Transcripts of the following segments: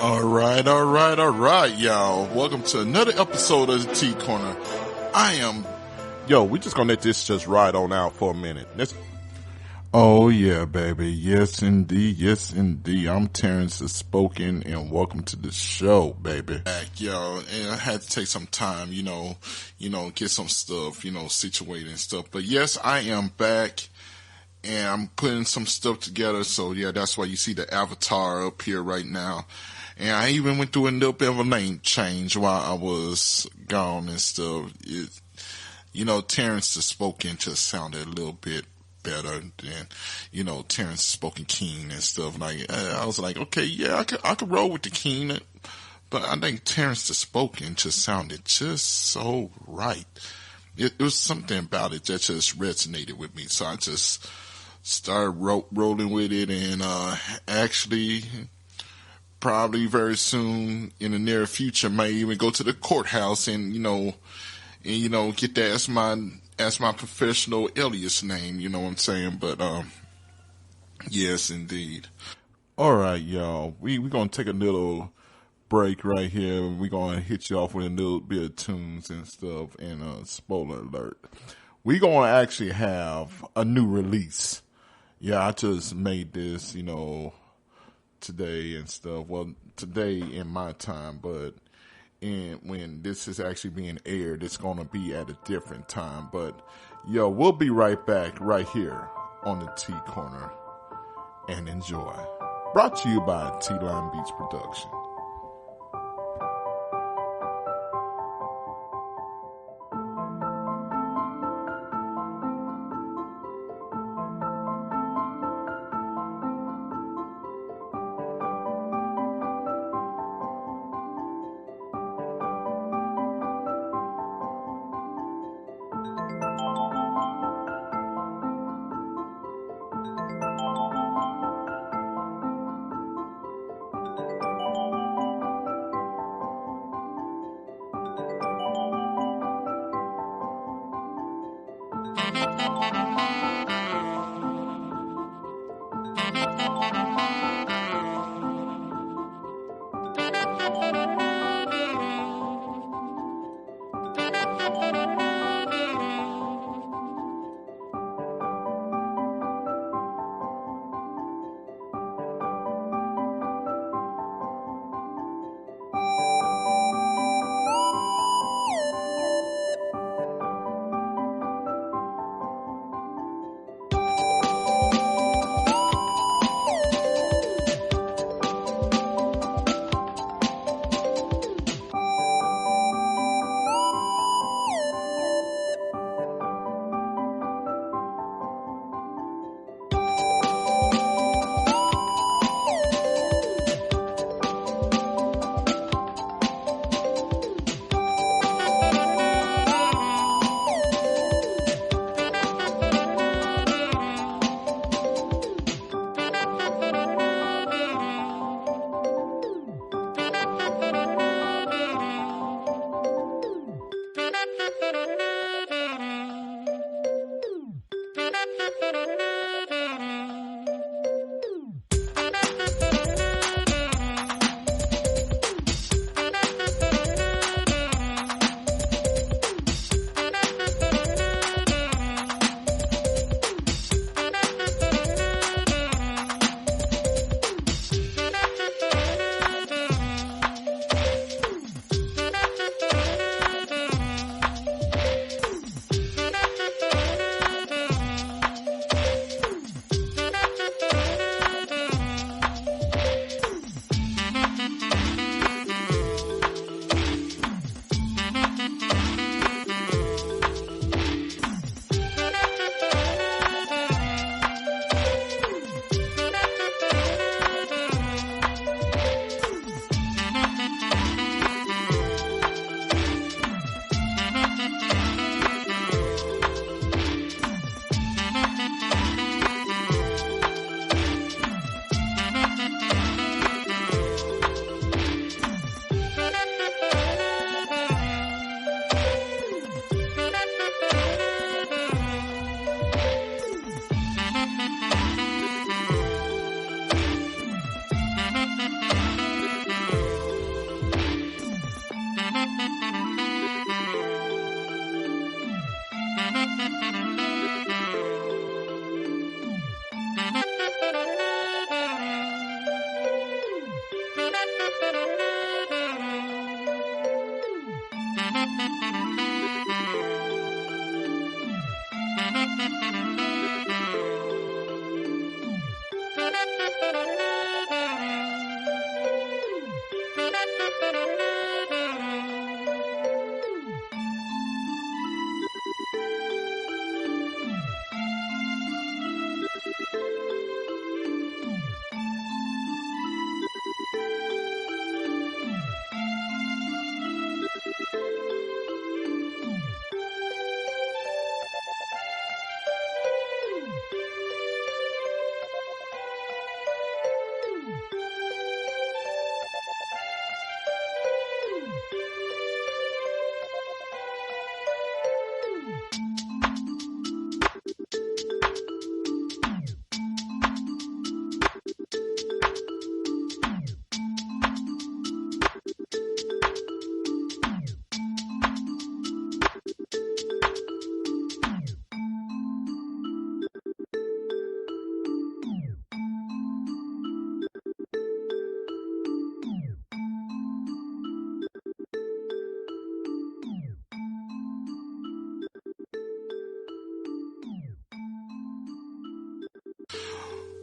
All right, y'all. Welcome to another episode of the T Corner. We just gonna let this just ride on out for a minute. Oh yeah, baby. Yes indeed. I'm Terence Da Spoken, and welcome to the show, baby. Back, y'all, and I had to take some time, get some stuff, situated and stuff. But yes, I am back, and I'm putting some stuff together. So yeah, that's why you see the avatar up here right now. And I even went through a little bit of a name change while I was gone and stuff. Terence Da Spoken just sounded a little bit better than, Terence Da Spoken Keen and stuff. Like, I was like, okay, yeah, I could roll with the Keen, but I think Terence Da Spoken just sounded just so right. It was something about it that just resonated with me. So I just started rolling with it, and actually, probably very soon in the near future, may even go to the courthouse and get that as my professional alias name. You know what I'm saying? But yes, indeed. All right, y'all. We're gonna take a little break right here. We're gonna hit you off with a little bit of tunes and stuff. And spoiler alert, we're gonna actually have a new release. Yeah, I just made this, today and stuff. Well, today in my time, but when this is actually being aired, it's going to be at a different time. But we'll be right back right here on the T Corner, and enjoy. Brought to you by T-Line Beats Production.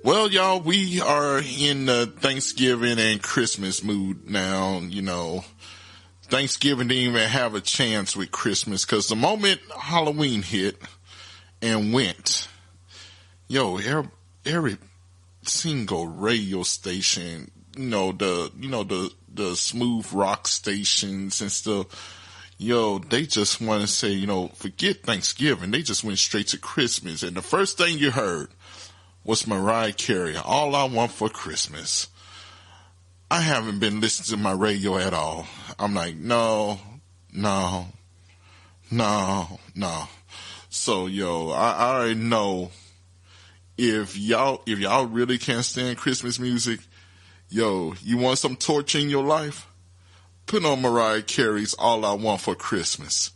Well, y'all, we are in the Thanksgiving and Christmas mood now. Thanksgiving didn't even have a chance with Christmas because the moment Halloween hit and went, every single radio station, the smooth rock stations and stuff, they just want to say, forget Thanksgiving. They just went straight to Christmas. And the first thing you heard was Mariah Carey, All I Want for Christmas. I haven't been listening to my radio at all. I'm like, no. So, I already know if y'all really can't stand Christmas music, you want some torture in your life? Put on Mariah Carey's All I Want for Christmas.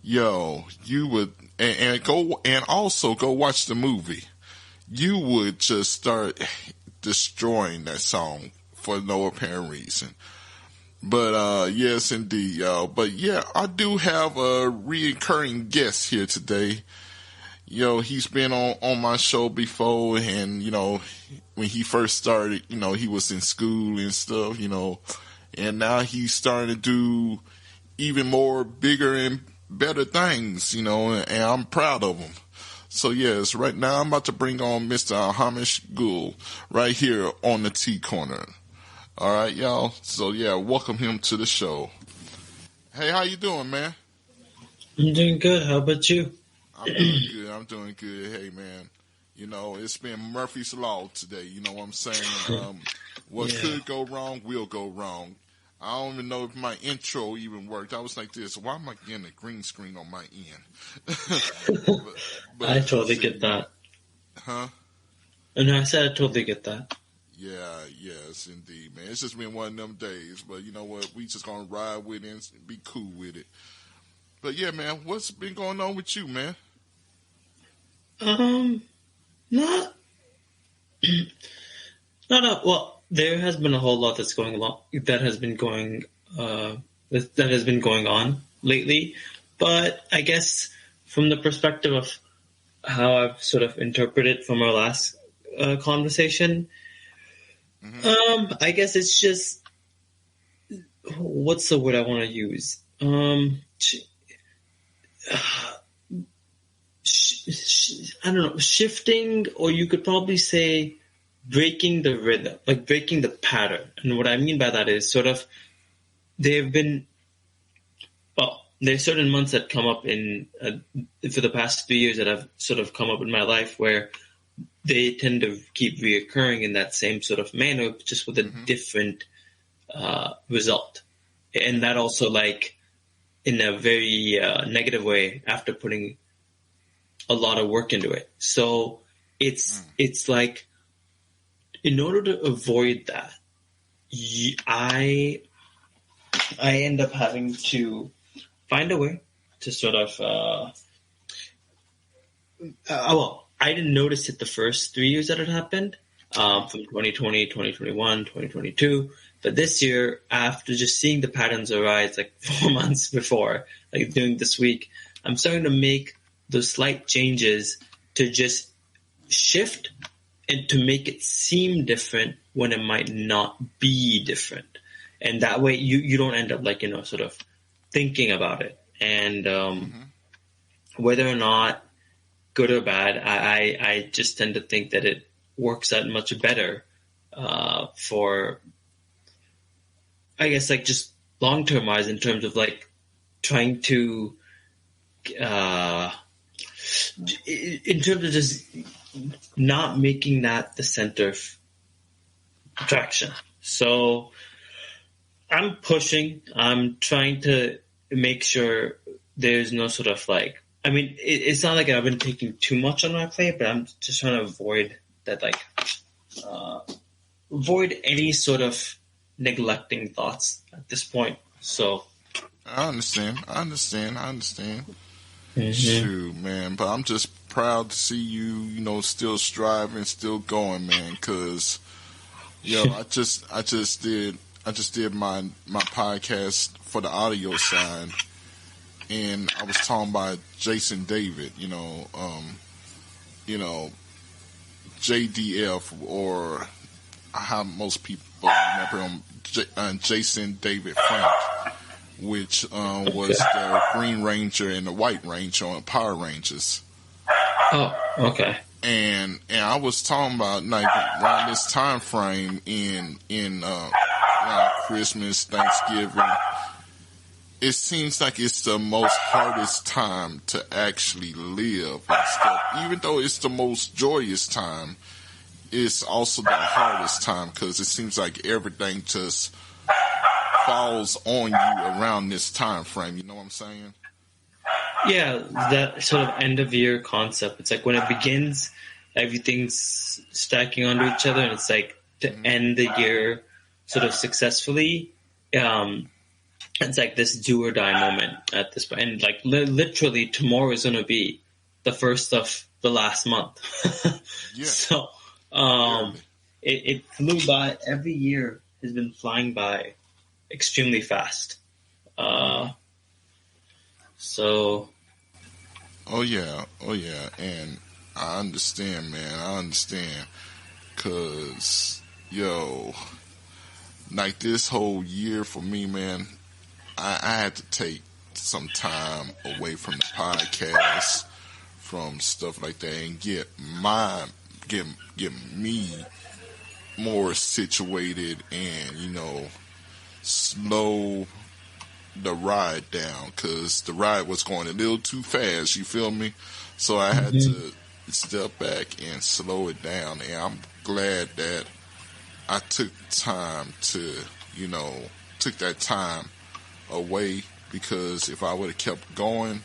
You would, and also go watch the movie. You would just start destroying that song for no apparent reason. But, yes, indeed, y'all. But, yeah, I do have a recurring guest here today. He's been on my show before, and, when he first started, he was in school and stuff, and now he's starting to do even more bigger and better things, and I'm proud of him. So, yes, right now I'm about to bring on Mr. Himinish Goel right here on the T-Corner. All right, y'all. So, yeah, welcome him to the show. Hey, how you doing, man? I'm doing good. How about you? I'm doing good. Hey, man, it's been Murphy's Law today. You know what I'm saying? What could go wrong will go wrong. I don't even know if my intro even worked. I was like this, why am I getting a green screen on my end? but I totally get that. Huh? And I said I totally get that. Yeah, yes, indeed, man. It's just been one of them days. But you know what? We just going to ride with it and be cool with it. But yeah, man, what's been going on with you, man? Not well. There has been a whole lot that's going along that has been going on lately, but I guess from the perspective of how I've sort of interpreted from our last conversation, I guess it's just, what's the word I want to use? I don't know, shifting, or you could probably say breaking the rhythm, like breaking the pattern. And what I mean by that is sort of, there's certain months that come up for the past 3 years that have sort of come up in my life where they tend to keep reoccurring in that same sort of manner, just with a different result. And that also, like, in a very negative way, after putting a lot of work into it. So it's like, in order to avoid that, I end up having to find a way to sort of I didn't notice it the first 3 years that it happened, from 2020, 2021, 2022. But this year, after just seeing the patterns arise like 4 months before, like doing this week, I'm starting to make those slight changes to just shift and to make it seem different when it might not be different. And that way you don't end up like, sort of thinking about it. And whether or not good or bad, I just tend to think that it works out much better for, I guess, like just long-term wise, in terms of like trying to, in terms of just not making that the center of attraction. So I'm pushing. I'm trying to make sure there's no sort of like, I mean, it's not like I've been taking too much on my plate, but I'm just trying to avoid that, like, avoid any sort of neglecting thoughts at this point. So I understand. Shoot, man. But I'm just proud to see you, still striving, still going, man. Because, I just did my podcast for the audio side, and I was talking about Jason David. JDF, or how most people remember him, Jason David Frank, which was the Green Ranger and the White Ranger on Power Rangers. Oh, okay. And I was talking about like around this time frame in around Christmas, Thanksgiving. It seems like it's the most hardest time to actually live and stuff. Even though it's the most joyous time, it's also the hardest time because it seems like everything just falls on you around this time frame. You know what I'm saying? Yeah, that sort of end of year concept. It's like when it begins, everything's stacking onto each other, and it's like to end the year sort of successfully. It's like this do or die moment at this point. And like literally tomorrow is going to be the first of the last month. Yeah. So it flew by. Every year has been flying by extremely fast. So. Oh yeah. And I understand, man. I understand. Cause, like this whole year for me, man, I had to take some time away from the podcast, from stuff like that, and get me more situated and, slow the ride down, because the ride was going a little too fast, you feel me? So I had to step back and slow it down, and I'm glad that I took time to, took that time away, because if I would have kept going,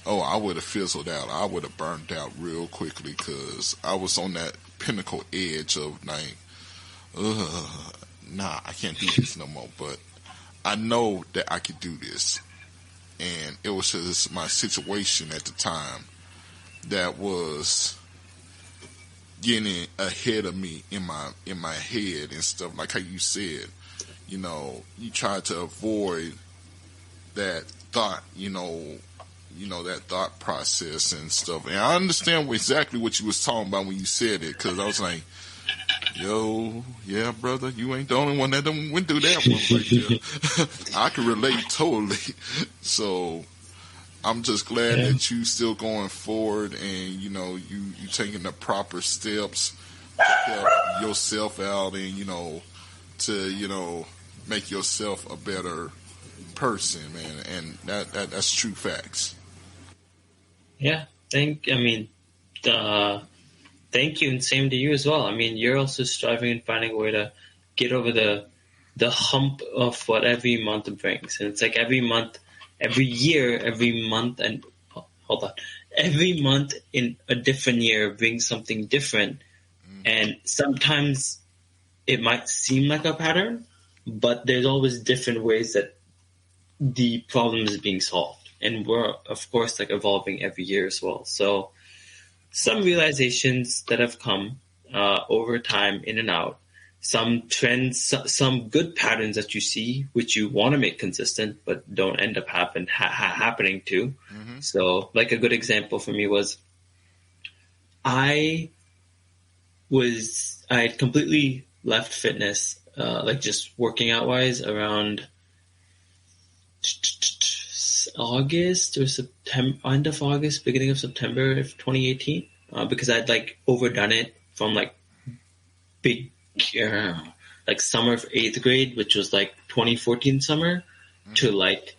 I would have fizzled out. I would have burned out real quickly, because I was on that pinnacle edge of like, I can't do this no more. But I know that I could do this, and it was just my situation at the time that was getting ahead of me in my head and stuff. Like how you said, you try to avoid that thought, that thought process and stuff. And I understand exactly what you was talking about when you said it, because I was like, yeah, brother, you ain't the only one that went through that one right there. I can relate totally. So I'm just glad that you still going forward, and you taking the proper steps to help yourself out, and to make yourself a better person, man. And that's true facts. Yeah, thank you, and same to you as well. I mean, you're also striving and finding a way to get over the hump of what every month brings. And it's like every month, every year, every month, and every month in a different year brings something different. And sometimes it might seem like a pattern, but there's always different ways that the problem is being solved. And we're, of course, like evolving every year as well. So some realizations that have come over time, in and out, some trends, some good patterns that you see, which you want to make consistent, but don't end up happening too. Mm-hmm. So like a good example for me was I had completely left fitness, like just working out wise, around August or September, end of August, beginning of September of 2018, because I'd like overdone it from like big, like summer of 8th grade, which was like 2014 summer, to like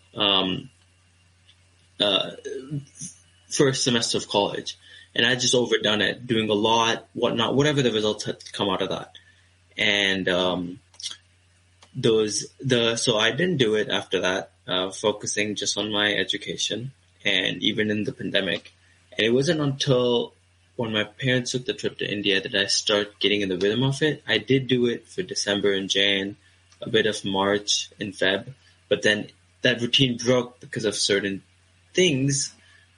first semester of college. And I just overdone it, doing a lot, whatnot, whatever the results had come out of that. And so I didn't do it after that, focusing just on my education, and even in the pandemic. And it wasn't until when my parents took the trip to India that I started getting in the rhythm of it. I did do it for December and Jan, a bit of March and Feb, but then that routine broke because of certain things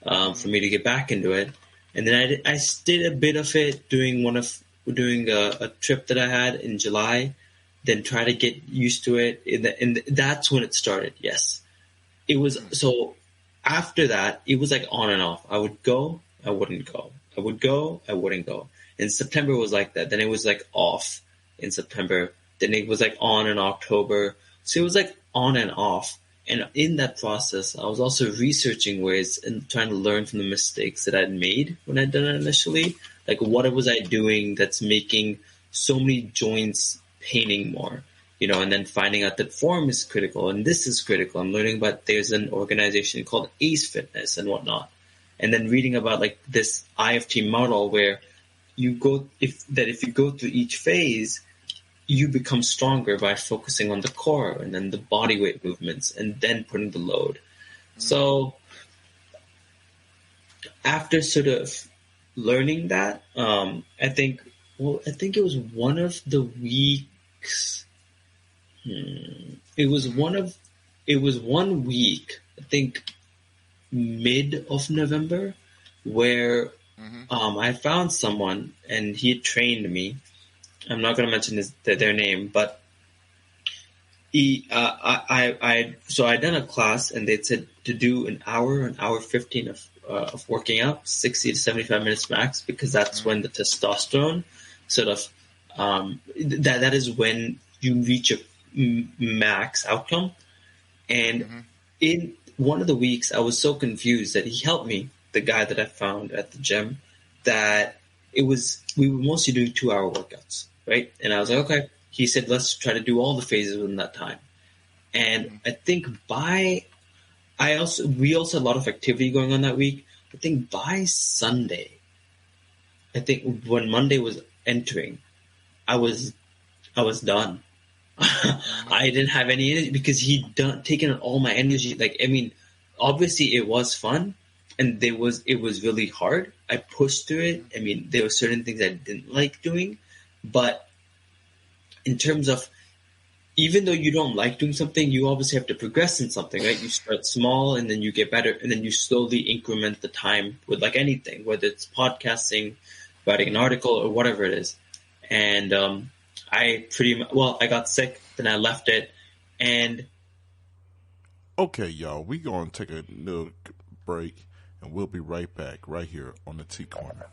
for me to get back into it. And then I did a bit of it doing a trip that I had in July, then try to get used to it. And that's when it started. Yes. It was, so after that, it was like on and off. I would go, I wouldn't go. I would go, I wouldn't go. And September was like that. Then it was like off in September. Then it was like on in October. So it was like on and off. And in that process, I was also researching ways and trying to learn from the mistakes that I'd made when I'd done it initially. Like, what was I doing that's making so many joints paining more? And then finding out that form is critical and this is critical. I'm learning about there's an organization called ACE Fitness and whatnot. And then reading about like this IFT model where if you go through each phase, you become stronger by focusing on the core and then the body weight movements and then putting the load. So after sort of learning that, I think it was one of the weeks. It was one week, I think mid of November, where I found someone and he had trained me. I'm not going to mention their name, but I'd done a class and they'd said to do an hour 15 of working out, 60 to 75 minutes max, because that's when the testosterone sort of that is when you reach a max outcome. And in one of the weeks, I was so confused that he helped me, the guy that I found at the gym, that we were mostly doing 2-hour workouts, right? And I was like, okay. He said, let's try to do all the phases within that time. And I think we also had a lot of activity going on that week. I think by Sunday, when Monday was entering, I was done. I didn't have any energy because he'd taken all my energy. Like, I mean, obviously it was fun and it was really hard. I pushed through it. I mean, there were certain things I didn't like doing, but in terms of, even though you don't like doing something, you obviously have to progress in something, right? You start small and then you get better and then you slowly increment the time with like anything, whether it's podcasting, writing an article or whatever it is. And I got sick, then I left it. And okay, y'all, we going to take a little break and we'll be right back right here on the T Corner.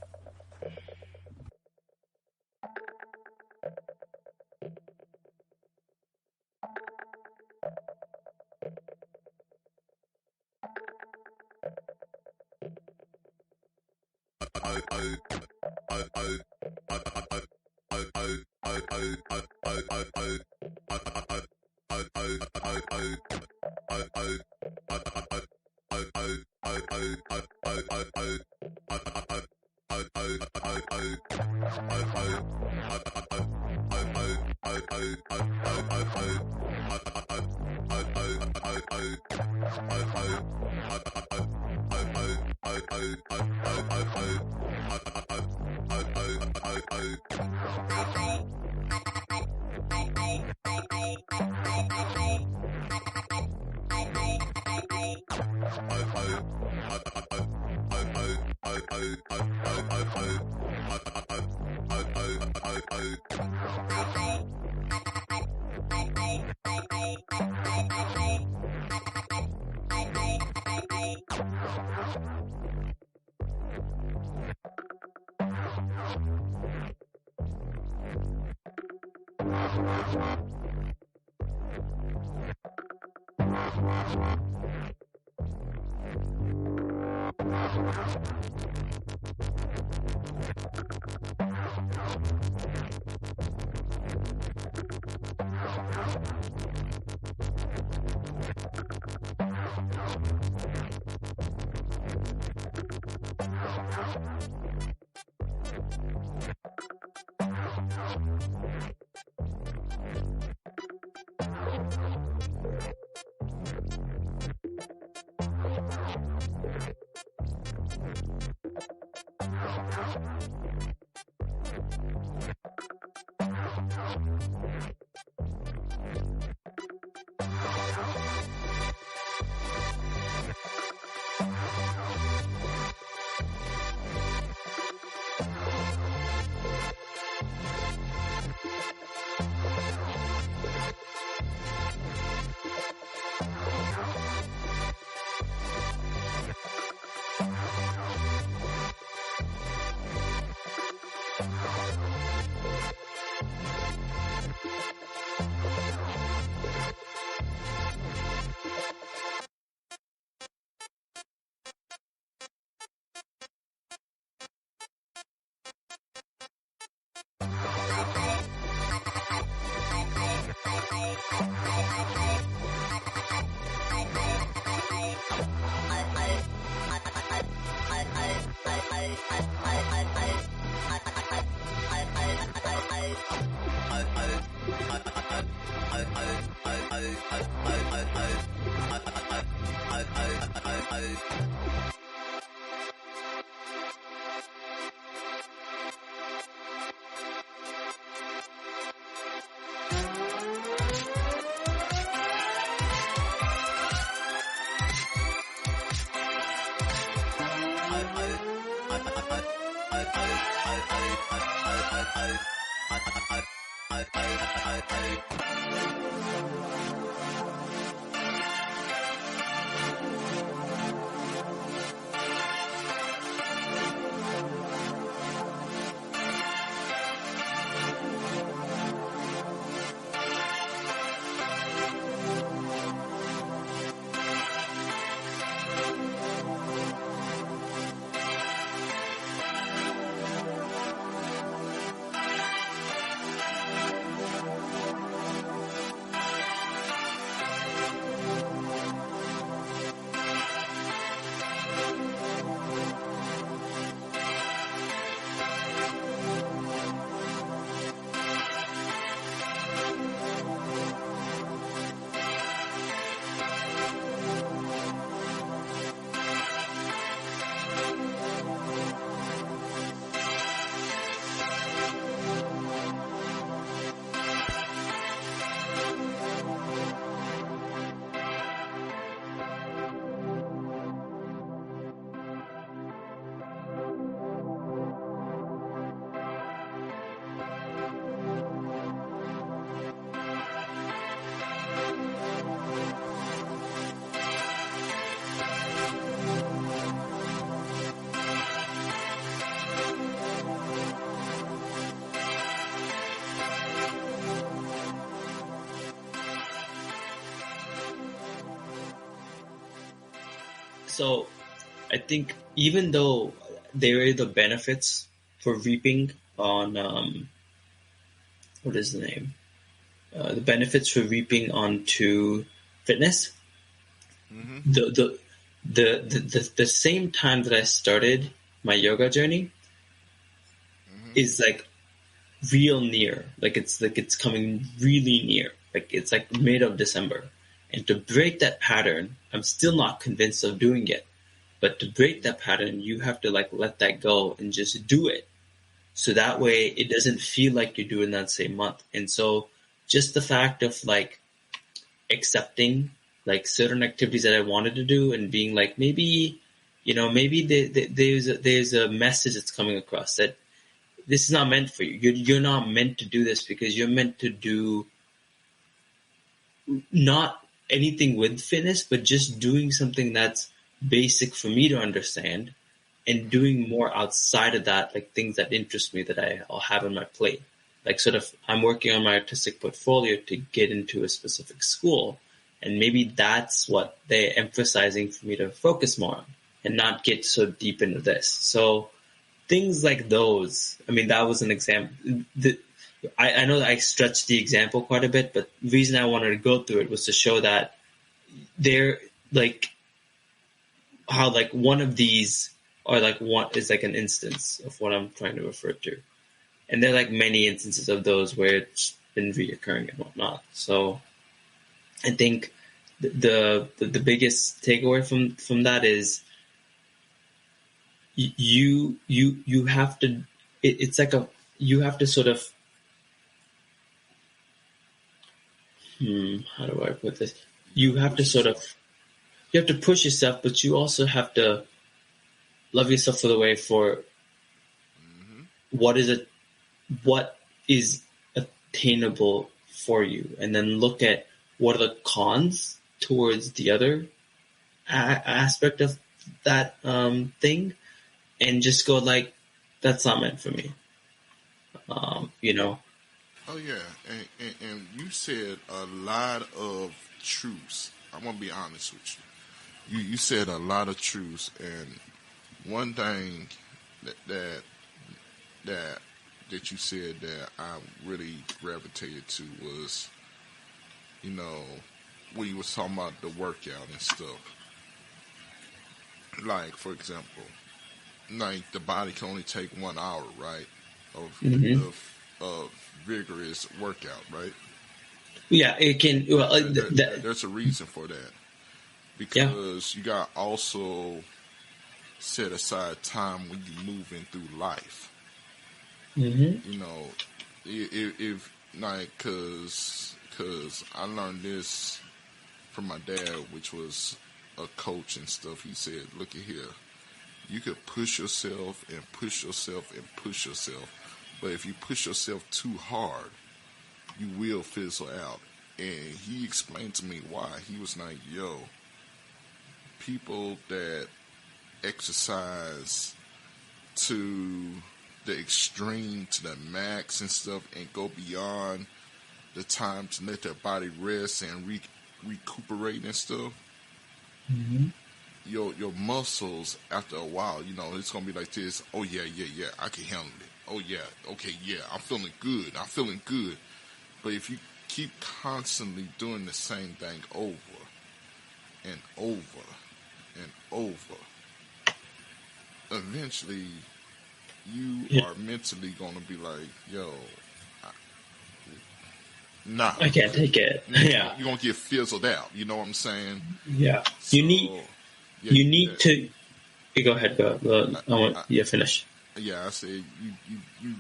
So I think even though there are the benefits for reaping on what is the name? The benefits for reaping onto fitness. Mm-hmm. The same time that I started my yoga journey is like real near. Like it's coming really near. Like it's like mid of December. And to break that pattern, I'm still not convinced of doing it. But to break that pattern, you have to like let that go and just do it. So that way it doesn't feel like you're doing that same month. And so just the fact of like accepting like certain activities that I wanted to do and being like, maybe, maybe there's a message that's coming across that this is not meant for you. You're not meant to do this because you're meant to do not anything with fitness, but just doing something that's basic for me to understand and doing more outside of that, like things that interest me that I'll have on my plate. Like sort of, I'm working on my artistic portfolio to get into a specific school. And maybe that's what they're emphasizing for me to focus more on and not get so deep into this. So things like those, I mean, that was an example. I know that I stretched the example quite a bit, but the reason I wanted to go through it was to show that they're like how like one of these are like one is like an instance of what I'm trying to refer to. And there are like many instances of those where it's been reoccurring and whatnot. So I think the biggest takeaway from that is you have to it's like you have to sort of how do I put this? You have to sort of you have to push yourself, but you also have to love yourself for the way for what is attainable for you, and then look at what are the cons towards the other aspect of that thing, and just go like, that's not meant for me. Oh yeah, and you said a lot of truths. I'm gonna be honest with you. You said a lot of truths, and one thing that you said that I really gravitated to was, when you was talking about the workout and stuff. Like, for example, like the body can only take 1 hour, right, of vigorous workout, right? Yeah, it can. Well, There's a reason for that, because you got also set aside time when you moving through life. Mm-hmm. You know, if like, cause I learned this from my dad, which was a coach and stuff. He said, "Look at here, you could push yourself and push yourself and push yourself, but if you push yourself too hard, you will fizzle out." And he explained to me why. He was like, "Yo, people that exercise to the extreme, to the max and stuff, and go beyond the time to let their body rest and recuperate and stuff, Mm-hmm. your muscles, after a while, it's gonna be like this. Oh yeah, I can handle it. Oh yeah, okay, yeah, I'm feeling good. But if you keep constantly doing the same thing over and over and over, eventually you are mentally gonna be like, yo, nah, I can't take it. Yeah. you're gonna get fizzled out. You know what I'm saying? Yeah. So, You need to. You go ahead. Go. I want you to finish. Yeah, I said you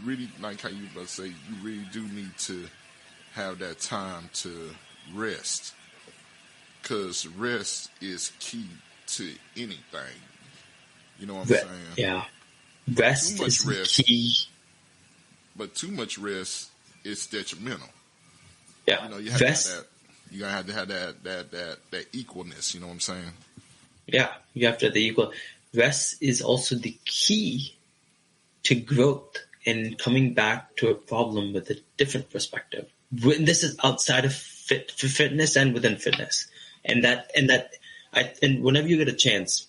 really, like how you about to say, you really do need to have that time to rest, because rest is key to anything. You know what I'm saying? Yeah. Rest is key. But too much rest is detrimental. Yeah. You have rest. to have that. You gotta have to have that equalness. You know what I'm saying? Yeah, you have to have the equal. Rest is also the key to growth and coming back to a problem with a different perspective. This is outside of fitness and within fitness, and whenever you get a chance,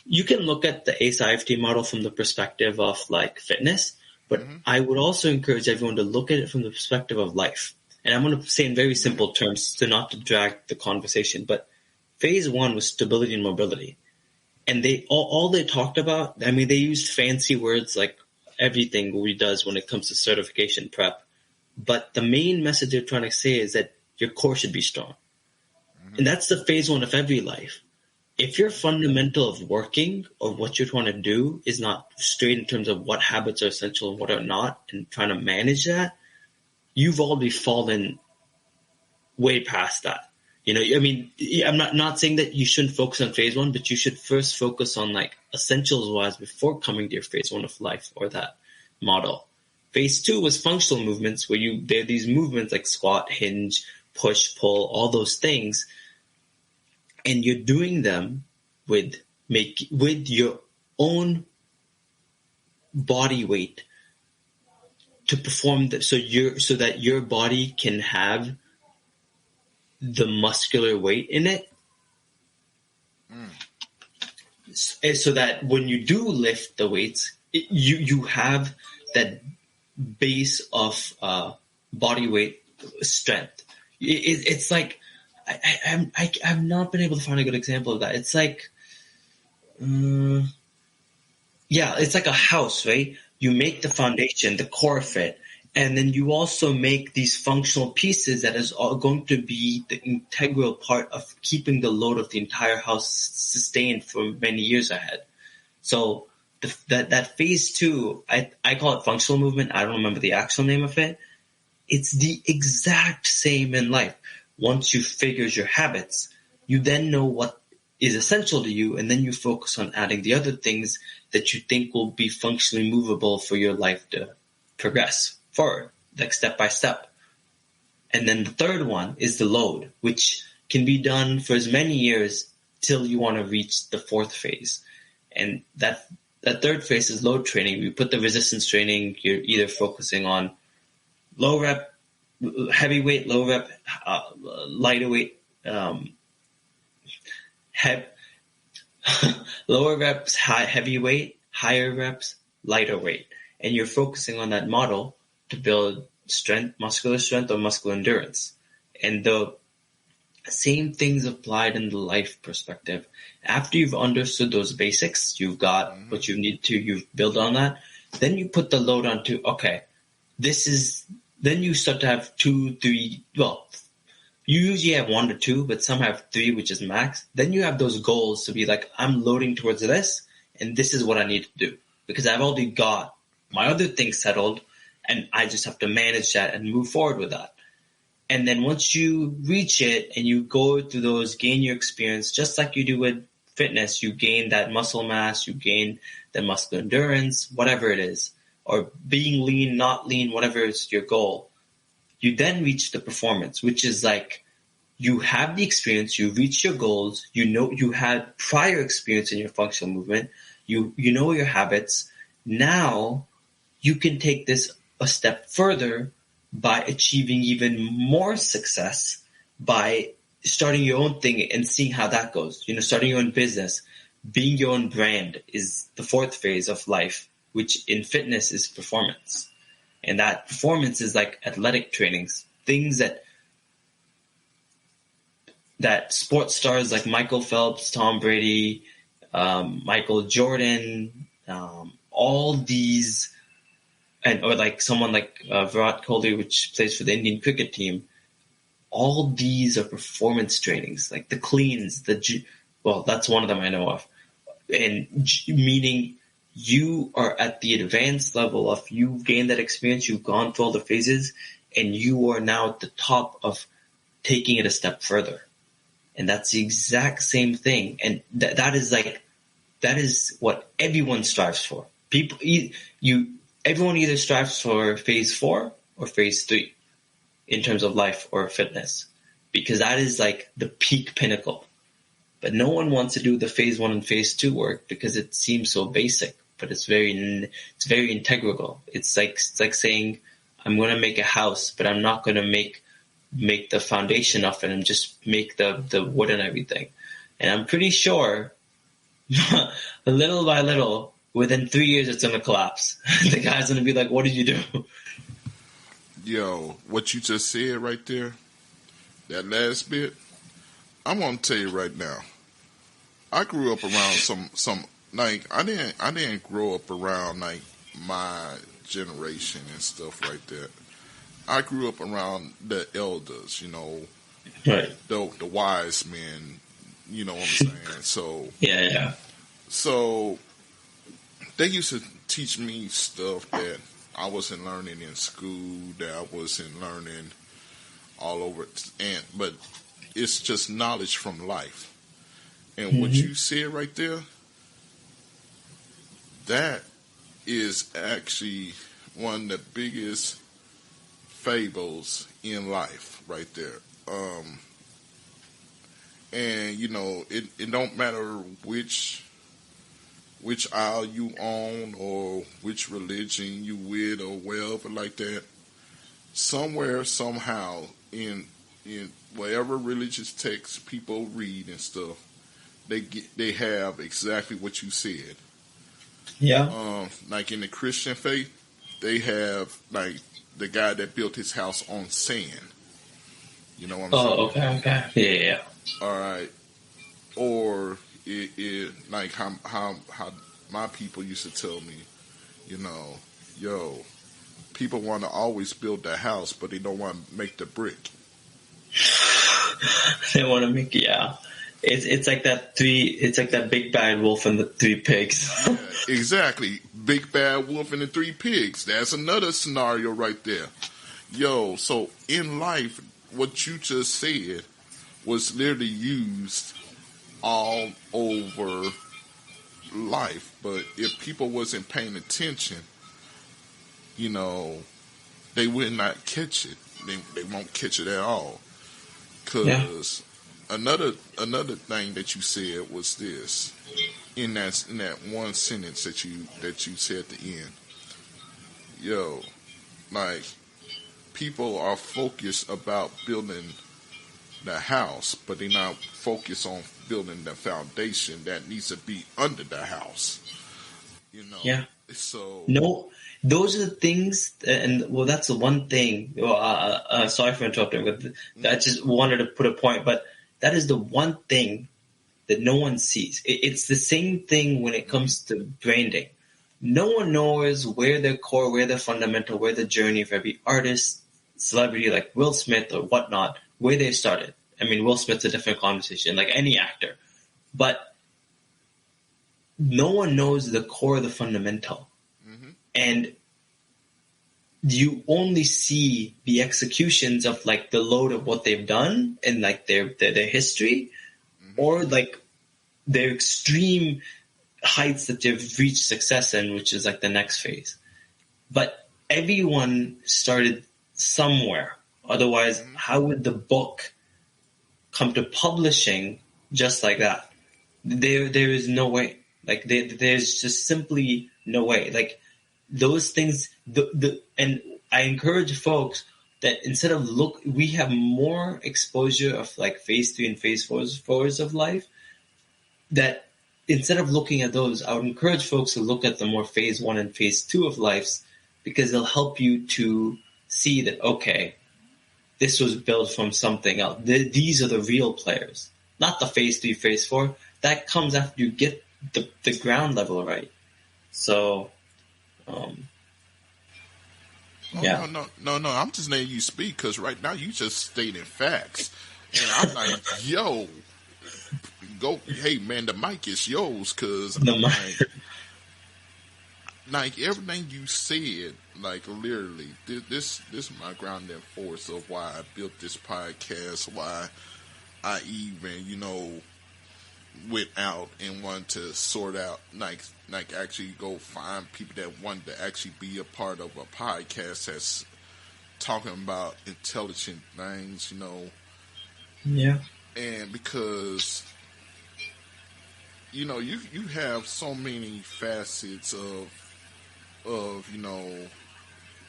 you can look at the ACE-IFT model from the perspective of like fitness, but I would also encourage everyone to look at it from the perspective of life. And I'm going to say in very simple terms, to not to drag the conversation, but phase 1 was stability and mobility. And they all they talked about, I mean, they used fancy words like everything we does when it comes to certification prep. But the main message they're trying to say is that your core should be strong. And that's the phase 1 of every life. If your fundamental of working or what you're trying to do is not straight in terms of what habits are essential and what are not, and trying to manage that, you've already fallen way past that. I mean, I'm not saying that you shouldn't focus on phase 1, but you should first focus on like essentials wise before coming to your phase 1 of life or that model. Phase 2 was functional movements, where there are these movements like squat, hinge, push, pull, all those things, and you're doing them with your own body weight to perform so that your body can have the muscular weight in it, so that when you do lift the weights, you have that base of body weight strength. It's like I've not been able to find a good example of that. It's like, it's like a house, right? You make the foundation, the core fit, and then you also make these functional pieces that is all going to be the integral part of keeping the load of the entire house sustained for many years ahead. So that phase 2, I call it functional movement. I don't remember the actual name of it. It's the exact same in life. Once you figure your habits, you then know what is essential to you, and then you focus on adding the other things that you think will be functionally movable for your life to progress forward, like step by step. And then the third one is the load, which can be done for as many years till you want to reach the 4th phase. And that third phase is load training. You put the resistance training, you're either focusing on low rep, heavy weight, low rep, lighter weight, lower reps, heavy weight, higher reps, lighter weight. And you're focusing on that model to build strength, muscular strength, or muscular endurance. And the same things applied in the life perspective. After you've understood those basics, you've got what you need to, you've built on that, then you put the load onto, okay, this is Then you start to have 2, 3, well, you usually have 1 to 2, but some have 3, which is max. Then you have those goals to be like, I'm loading towards this, and this is what I need to do. Because I've already got my other things settled, and I just have to manage that and move forward with that. And then once you reach it and you go through those, gain your experience, just like you do with fitness, you gain that muscle mass, you gain the muscle endurance, whatever it is, or being lean, not lean, whatever is your goal. You then reach the performance, which is like you have the experience, you reach your goals, you know you had prior experience in your functional movement, you know your habits. Now you can take this a step further by achieving even more success by starting your own thing and seeing how that goes. Starting your own business, being your own brand is the 4th phase of life, which in fitness is performance. And that performance is like athletic trainings, things that sports stars like Michael Phelps, Tom Brady, Michael Jordan, all these, or like someone like Virat Kohli, which plays for the Indian cricket team. All these are performance trainings, like the cleans, well, that's one of them I know of. And meaning you are at the advanced level of you've gained that experience, you've gone through all the phases, and you are now at the top of taking it a step further. And that's the exact same thing. And that is what everyone strives for. Everyone either strives for phase 4 or phase 3 in terms of life or fitness, because that is like the peak pinnacle. But no one wants to do the phase 1 and phase 2 work because it seems so basic, but it's very integral. It's like saying, I'm going to make a house, but I'm not going to make the foundation of it and just make the wood and everything. And I'm pretty sure little by little, within 3 years, it's going to collapse. The guy's going to be like, what did you do? Yo, what you just said right there, that last bit, I'm going to tell you right now. I grew up around some like, I didn't grow up around like my generation and stuff like that. I grew up around the elders, Right. The wise men, you know what I'm saying? So Yeah. So they used to teach me stuff that I wasn't learning in school, that I wasn't learning all over, but it's just knowledge from life. And what you said right there, that is actually one of the biggest fables in life right there. And it don't matter which aisle you own or which religion you with or wherever like that. Somewhere, somehow, in whatever religious text people read and stuff, they have exactly what you said. Yeah. Like in the Christian faith, they have like the guy that built his house on sand. You know what I'm saying? Okay. Yeah. All right. Or it like how my people used to tell me, people want to always build their house, but they don't want to make the brick. They want to make, yeah. It's like that big bad wolf and the 3 pigs. Yeah, exactly. Big bad wolf and the 3 pigs. That's another scenario right there. Yo, so in life, what you just said was literally used all over life. But if people wasn't paying attention, they would not catch it. They won't catch it at all. Because another thing that you said was this, in that one sentence that you said at the end. Yo, like, people are focused about building the house, but they're not focused on building the foundation that needs to be under the house. Yeah. So no, those are the things, and well, that's the one thing. Sorry for interrupting, but I just wanted to put a point. But that is the one thing that no one sees. It's the same thing when it comes to branding. No one knows where their core, where their fundamental, where the journey of every artist, celebrity like Will Smith or whatnot, where they started. I mean, Will Smith's a different conversation, like any actor. But no one knows the core of the fundamental. Mm-hmm. And you only see the executions of like the load of what they've done and like their history, or like their extreme heights that they've reached success in, which is like the next phase. But everyone started somewhere. Otherwise, how would the book come to publishing just like that? There is no way. Like there's just simply no way. Like those things. And I encourage folks that instead of we have more exposure of like phase 3 and phase 4 of life. That instead of looking at those, I would encourage folks to look at the more phase 1 and phase 2 of lives, because they'll help you to see that, okay, this was built from something else. These are the real players, not the phase 3, phase 4. That comes after you get the ground level right. So, yeah. No. I'm just letting you speak because right now you just stating facts, and I'm like, yo, go, hey man, the mic is yours because like everything you said, like literally, this is my grounding force of why I built this podcast, why I even went out and wanted to sort out like actually go find people that wanted to actually be a part of a podcast that's talking about intelligent things, Yeah. and because you have so many facets of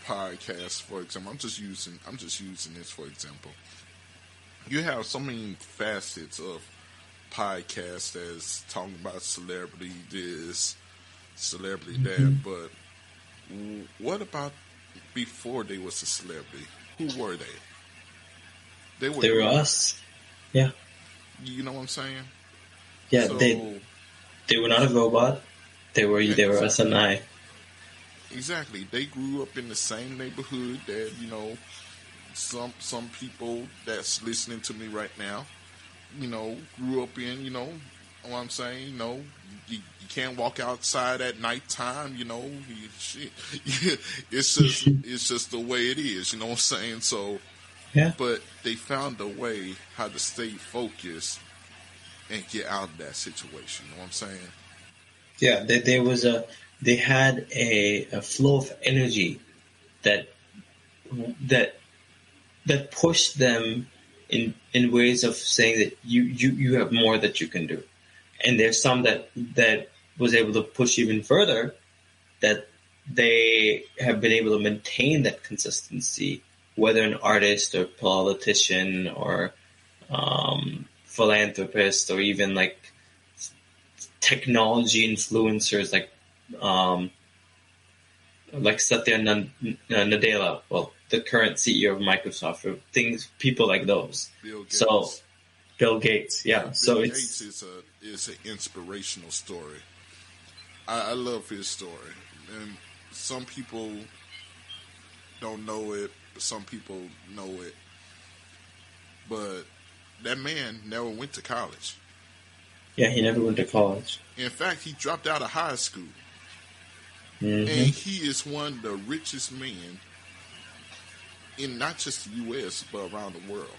podcasts. For example, I'm just using this for example. You have so many facets of podcasts that's talking about celebrity this, celebrity that, but what about before they was a celebrity? Who were they? They were us. Yeah. You know what I'm saying? Yeah, so, they were not a robot. They were us and I. Exactly. They grew up in the same neighborhood that, some people that's listening to me right now, grew up in, what I'm saying, you can't walk outside at nighttime, shit. It's just the way it is, you know what I'm saying? So, yeah. But they found a way how to stay focused and get out of that situation, you know what I'm saying? Yeah, they had a flow of energy that pushed them in ways of saying that you have more that you can do. And there's some that was able to push even further, that they have been able to maintain that consistency, whether an artist or politician or philanthropist or even like technology influencers like Satya Nadella, well, the current CEO of Microsoft, or people like those. Bill Gates. So Bill Gates, yeah. Bill Gates is an inspirational story. I love his story, and some people don't know it, but some people know it. But that man never went to college. Yeah, he never went to college. In fact, he dropped out of high school. Mm-hmm. And he is one of the richest men in not just the U.S., but around the world.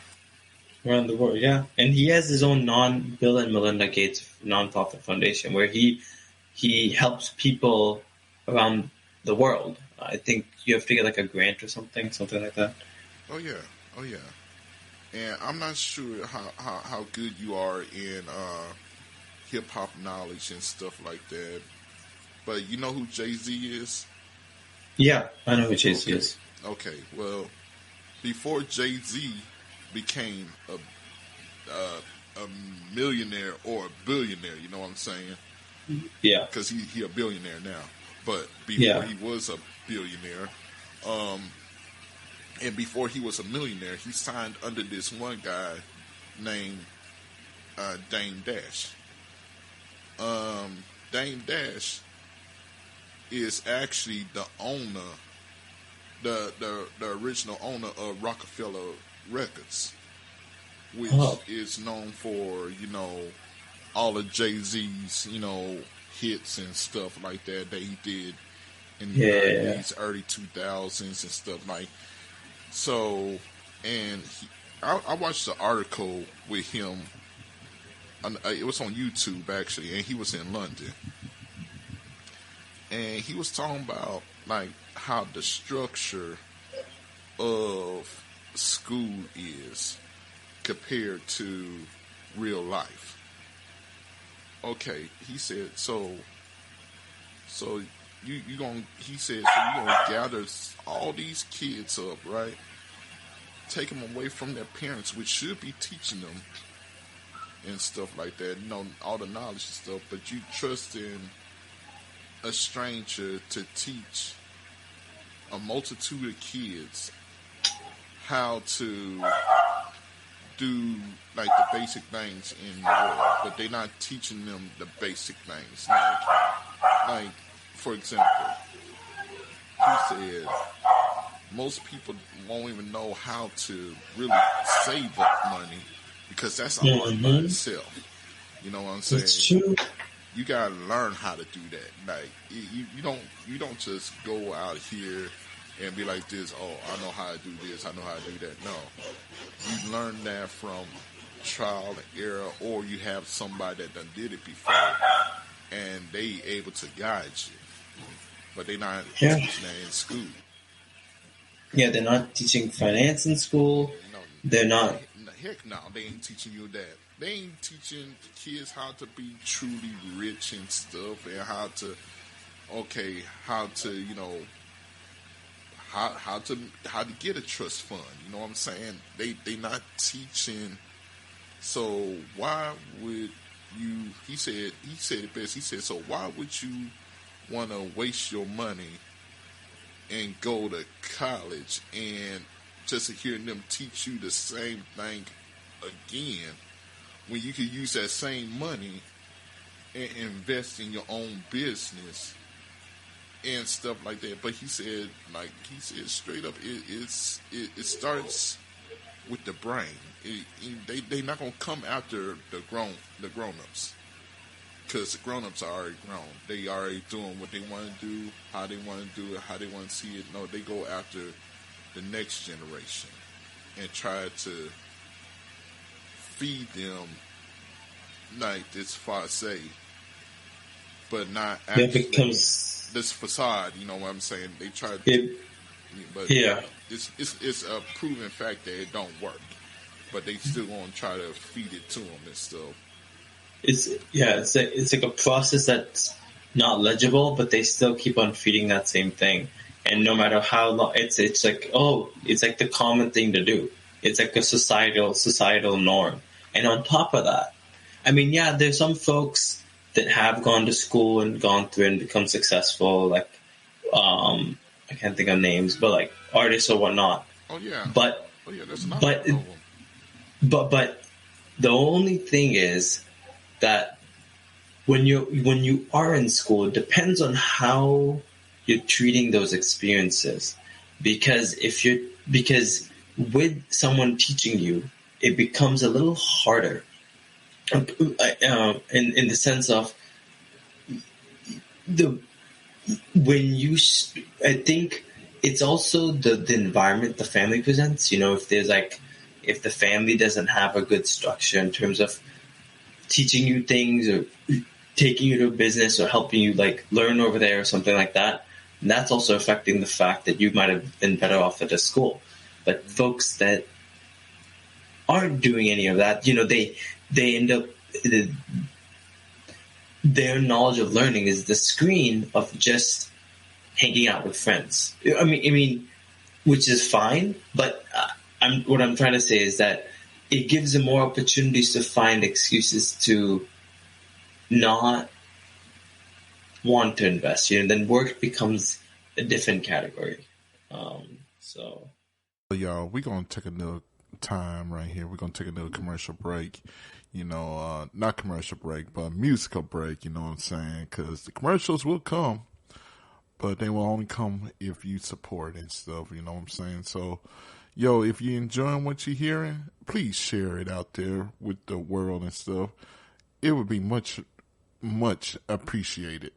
Around the world, yeah. And he has his own Bill and Melinda Gates nonprofit foundation where he helps people around the world. I think you have to get like a grant or something like that. Oh, yeah. And I'm not sure how good you are in hip-hop knowledge and stuff like that. But you know who Jay-Z is? Yeah, I know who Jay-Z is. Okay, well, before Jay-Z became a millionaire or a billionaire, you know what I'm saying? Yeah. Because he a billionaire now. But before he was a billionaire, and before he was a millionaire, he signed under this one guy named Dame Dash. Dame Dash is actually the owner the original owner of Rockefeller Records, which Oh, is known for, all of Jay-Z's, hits and stuff like that he did in the yeah. 90s, early 2000s and stuff like. So, and I watched the article with him. It was on YouTube actually, and he was in London, and he was talking about like how the structure of school is compared to real life. Okay, he said so you gonna he said so you gonna gather all these kids up, right? Take them away from their parents, which should be teaching them and stuff like that, all the knowledge and stuff, but you trust in a stranger to teach a multitude of kids how to do like the basic things in the world, but they're not teaching them the basic things. Like for example, he said most people won't even know how to really save up money because that's an art by itself. You know what I'm saying? It's true. You gotta learn how to do that. Like you don't just go out here and be like this. Oh, I know how to do this. I know how to do that. No, you learn that from trial and error, or you have somebody that done did it before, and they able to guide you. But they not Yeah. teaching that in school. Yeah, they're not teaching finance in school. No, They're not. heck no, they ain't teaching you that. They ain't teaching kids how to be truly rich and stuff, and how to how to get a trust fund. You know what I'm saying? They not teaching. So why would you? He said it best. He said, so why would you want to waste your money and go to college and just to hear them teach you the same thing again, when you could use that same money and invest in your own business and stuff like that. But he said straight up, it starts with the brain. They not gonna come after the grown ups, because the grown ups are already grown. They already doing what they want to do, how they want to do it, how they want to see it. No, they go after the next generation and try to feed them like this facade, but not It actually becomes. this facade. You know what I'm saying? They try, but Yeah. it's a proven fact that it don't work. But they still gonna try to feed it to them and stuff. It's like a process that's not legible, but they still keep on feeding that same thing. And no matter how long, it's like, oh, it's like the common thing to do. It's like a societal norm. And on top of that, I mean, yeah, there's some folks that have gone to school and gone through and become successful, like I can't think of names, but like artists or whatnot. Oh yeah. But There's another but problem. but the only thing is that when you are in school, it depends on how you're treating those experiences. Because with someone teaching you, it becomes a little harder. In the sense of I think it's also the environment the family presents. You know, if the family doesn't have a good structure in terms of teaching you things or taking you to a business or helping you like learn over there or something like that, that's also affecting the fact that you might have been better off at a school. But folks that aren't doing any of that, you know, they end up, their knowledge of learning is the screen of just hanging out with friends. I mean, which is fine, but what I'm trying to say is that it gives them more opportunities to find excuses to not want to invest. You know, then work becomes a different category. So Y'all, we're gonna take another time right here. We're gonna take another commercial break. You know, not commercial break, but musical break. You know what I'm saying? Because the commercials will come. but they will only come if you support and stuff, you know what I'm saying? So, yo, if you're enjoying what you're hearing, please share it out there with the world and stuff. It would be much, much appreciated.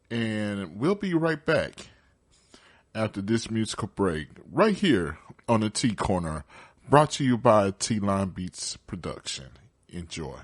And we'll be right back after this musical break, right here on the T Corner, brought to you by T-Line Beats Production. Enjoy.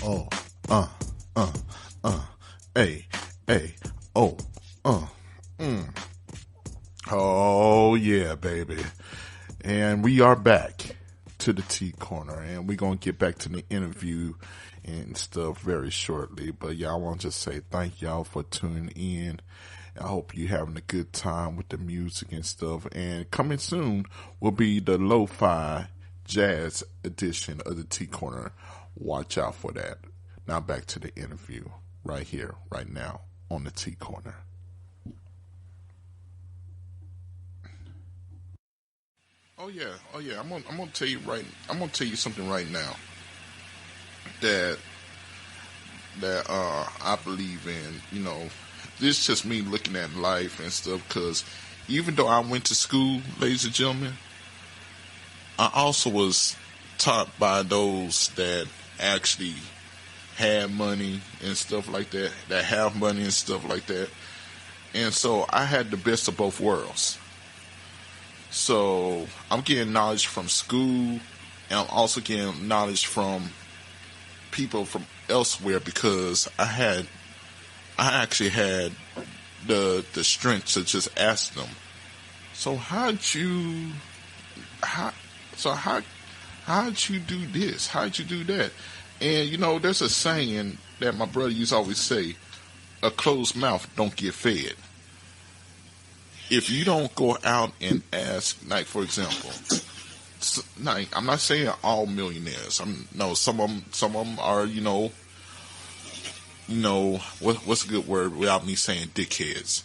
Oh, hey, hey, oh, Oh, yeah, baby. And we are back to the Tea Corner, and we're going to get back to the interview and stuff very shortly. But yeah, I want to just say thank y'all for tuning in. I hope you're having a good time with the music and stuff. And coming soon will be the lo-fi jazz edition of the Tea Corner. Watch out for that. Now back to the interview right here, right now on the Tea Corner. Oh yeah. I'm gonna tell you right. I'm gonna tell you something right now that I believe in. You know, this is just me looking at life and stuff. Because even though I went to school, ladies and gentlemen, I also was taught by those that actually had money and stuff like that. That have money and stuff like that. And so I had the best of both worlds. So I'm getting knowledge from school, and I'm also getting knowledge from people from elsewhere because I actually had the strength to just ask them. So how'd you do this? How'd you do that? And you know, there's a saying that my brother used to always say: "A closed mouth don't get fed." If you don't go out and ask, like for example, like I'm not saying all millionaires. Some of them are, what's a good word without me saying dickheads.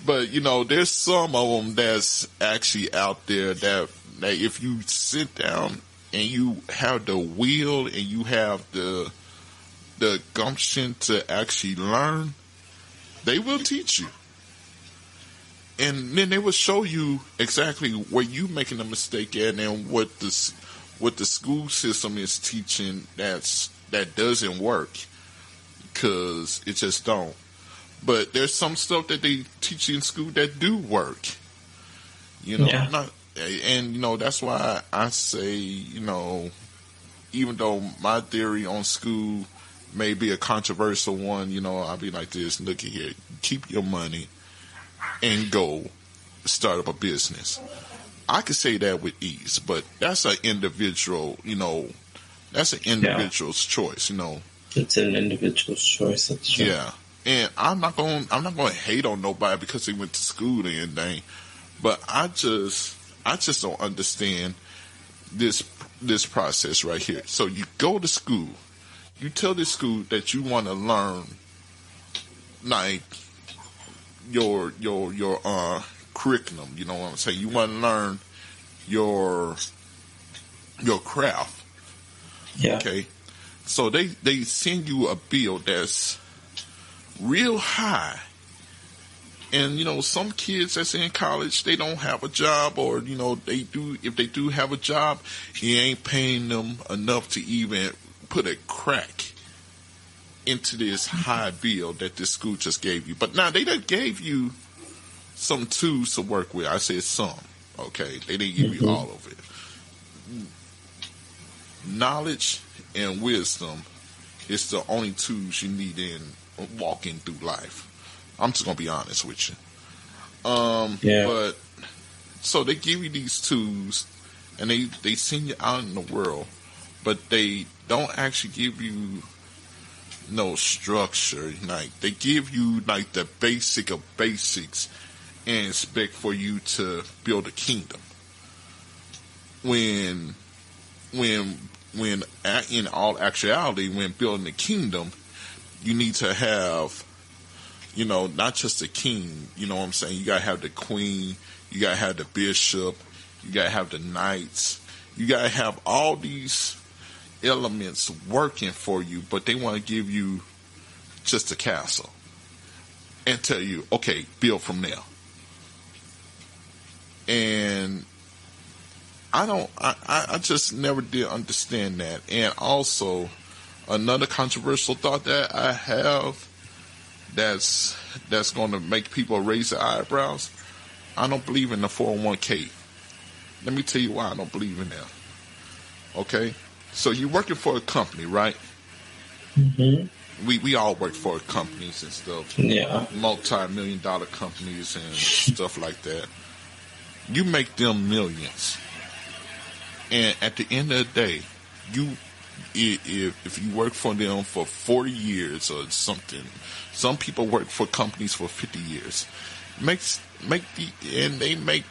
But there's some of them that's actually out there that if you sit down and you have the will and you have the gumption to actually learn, they will teach you. And then they will show you exactly where you making a mistake at and what the school system is teaching that doesn't work, because it just don't. But there's some stuff that they teach you in school that do work. Yeah. That's why I say, even though my theory on school may be a controversial one, I'll be like this: look at here, keep your money and go start up a business. I could say that with ease, but that's an individual, that's an individual's choice, It's an individual's choice. That's true. Yeah. And I'm not going to hate on nobody because they went to school or anything, but I just don't understand this process right here. So you go to school, you tell the school that you want to learn, like, your curriculum. You know what I'm saying? You want to learn your craft. Yeah. Okay. So they send you a bill that's real high. And some kids that's in college, they don't have a job, or they do. If they do have a job, you ain't paying them enough to even put a crack into this high bill that this school just gave you. But now they done gave you some tools to work with. I said some, okay? They didn't give you all of it. Knowledge and wisdom is the only tools you need in walking through life. I'm just gonna be honest with you. But so they give you these tools, and they send you out in the world, but they don't actually give you no structure. Like, they give you like the basic of basics and expect for you to build a kingdom. When in all actuality, when building a kingdom, you need to have, not just a king, you know what I'm saying? You gotta have the queen, you gotta have the bishop, you gotta have the knights, you gotta have all these elements working for you, but they want to give you just a castle and tell you, okay, build from there. And I just never did understand that. And also, another controversial thought that I have that's going to make people raise their eyebrows: I don't believe in the 401k. Let me tell you why I don't believe in that. Okay? So you're working for a company, right? Mm-hmm. we all work for companies and stuff. Yeah. Multi-million-dollar companies and stuff like that. You make them millions. And at the end of the day, if you work for them for 40 years or something, some people work for companies for 50 years. And they make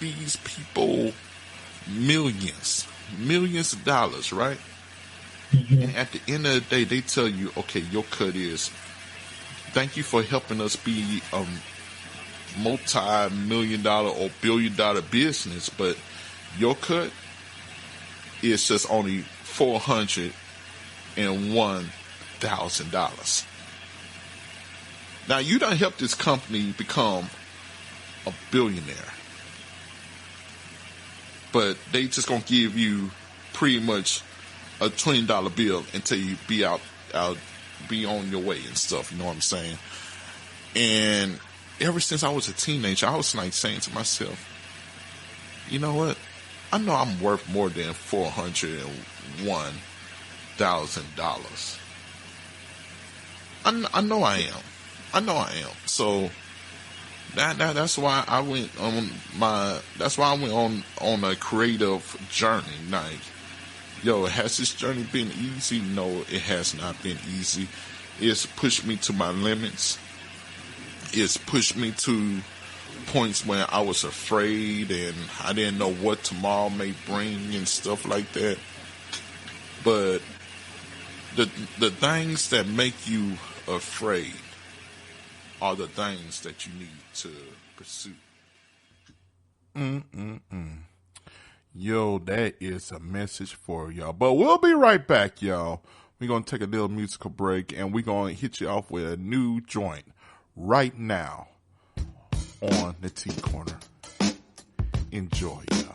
these people millions of dollars, right? Mm-hmm. And at the end of the day, they tell you, okay, your cut is, thank you for helping us be a multi-million-dollar or billion-dollar business, but your cut is just only $401,000. Now, you done helped this company become a billionaire, but they just gonna give you pretty much a $20 bill until you be be on your way and stuff. You know what I'm saying? And ever since I was a teenager, I was like saying to myself, you know what? I know I'm worth more than $401,000. I know I am. So that's why I went on on a creative journey. Like, yo, has this journey been easy? No, it has not been easy. It's pushed me to my limits. It's pushed me to points when I was afraid and I didn't know what tomorrow may bring and stuff like that. But the things that make you afraid are the things that you need to pursue. Yo, that is a message for y'all. But we'll be right back, y'all. We're going to take a little musical break, and we're going to hit you off with a new joint right now on the Tea Corner. Enjoy, y'all.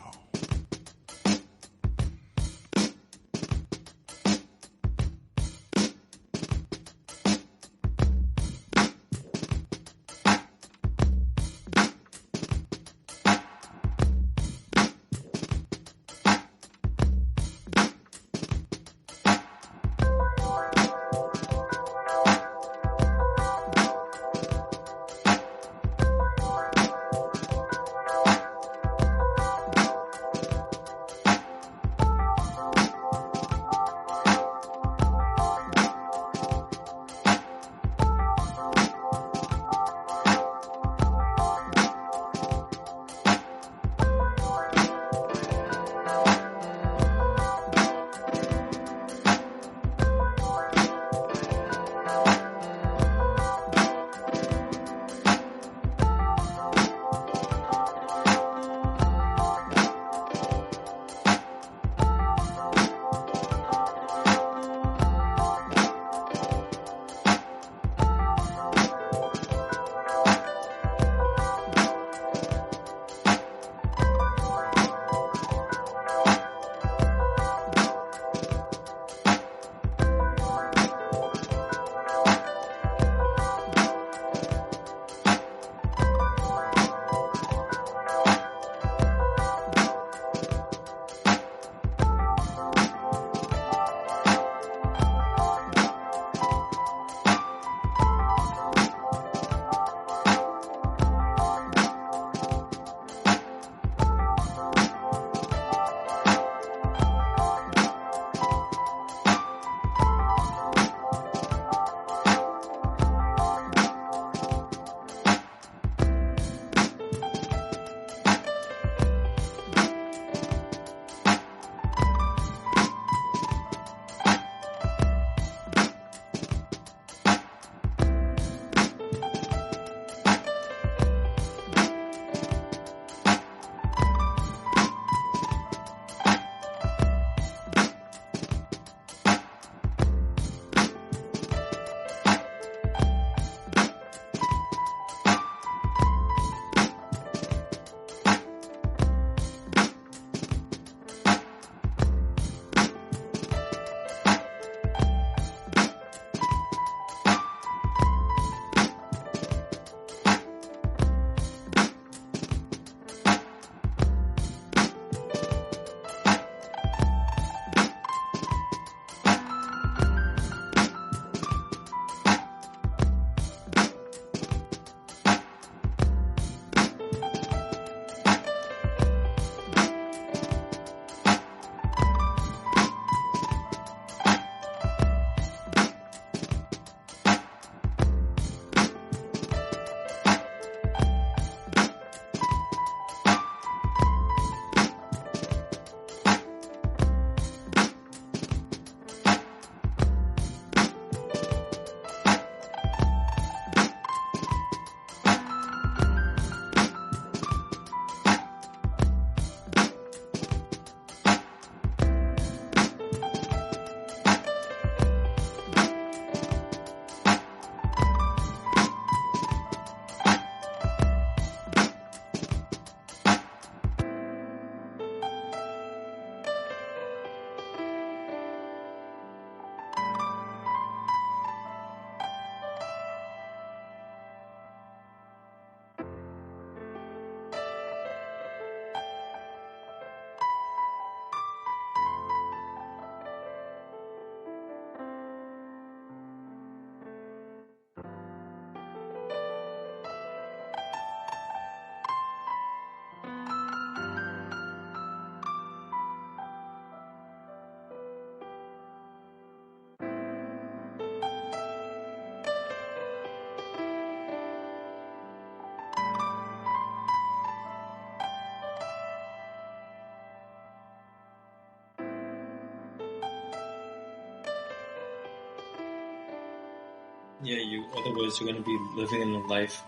Yeah, other words, you're going to be living in a life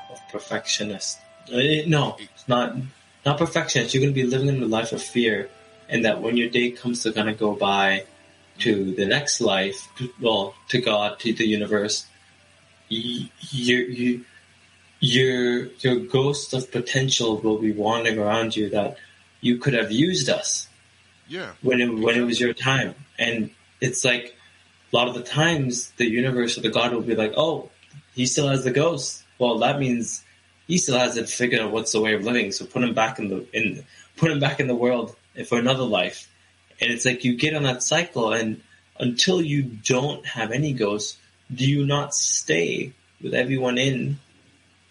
of perfectionist. No, it's not perfectionist. You're going to be living in a life of fear, and that when your day comes to kind of go by to the next life, to God, to the universe, your ghost of potential will be wandering around you that you could have used us. Yeah. When it was your time, and it's like a lot of the times the universe or the God will be like, oh, he still has the ghost. Well, that means he still hasn't figured out what's the way of living. So put him back in the world for another life. And it's like you get on that cycle, and until you don't have any ghosts, do you not stay with everyone in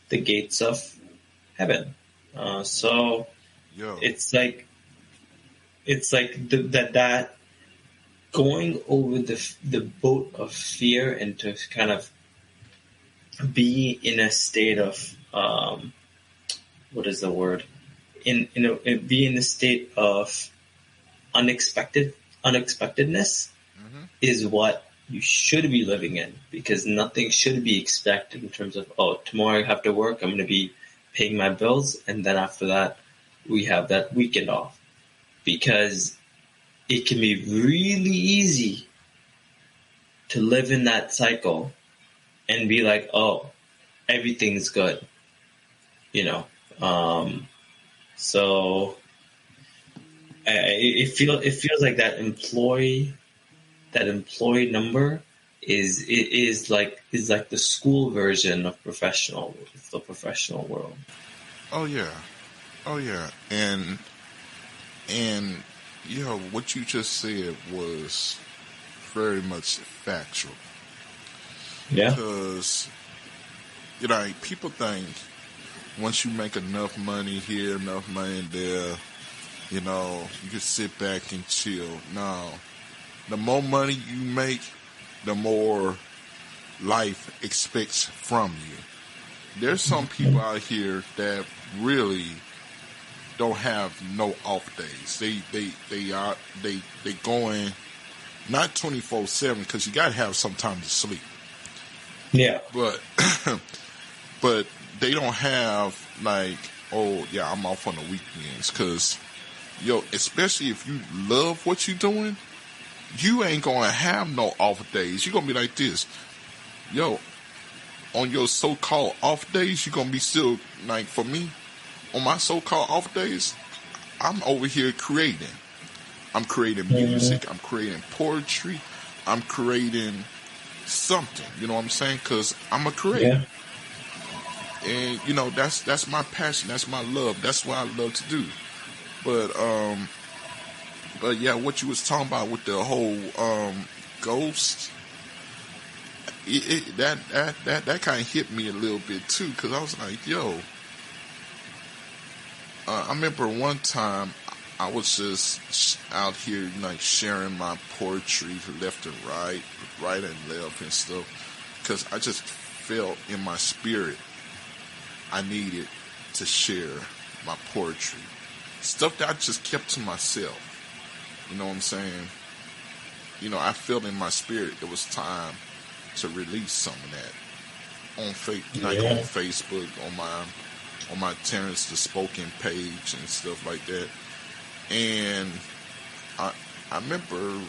the gates of heaven? So Yo. it's like that going over the boat of fear and to kind of be in a state of what is the word? Be in a state of unexpectedness is what you should be living in, because nothing should be expected in terms of, oh, tomorrow I have to work, I'm going to be paying my bills, and then after that we have that weekend off, because it can be really easy to live in that cycle and be like, oh, everything's good, you know. So it feels like that employee number is like the school version of the professional world. Oh yeah. And what you just said was very much factual. Yeah. Because people think once you make enough money here, enough money there, you can sit back and chill. No. The more money you make, the more life expects from you. There's some people out here that really don't have no off days. They going not 24/7, because you gotta have some time to sleep. Yeah. But but they don't have like, oh yeah, I'm off on the weekends, because especially if you love what you're doing, you ain't gonna have no off days. You're gonna be like this, on your so-called off days, you're gonna be still, like, for me, on my so-called off days, I'm over here creating. I'm creating music, I'm creating poetry, I'm creating something, you know what I'm saying? Because I'm a creator. Yeah. And, that's my passion, that's my love, that's what I love to do. But yeah, what you was talking about with the whole ghost, that kind of hit me a little bit too, because I was like, I remember one time I was just out here like sharing my poetry left and right and left and stuff, because I just felt in my spirit I needed to share my poetry, stuff that I just kept to myself. You know what I'm saying? I felt in my spirit it was time to release some of that on on Facebook, on my Terence Da Spoken page and stuff like that. And I remember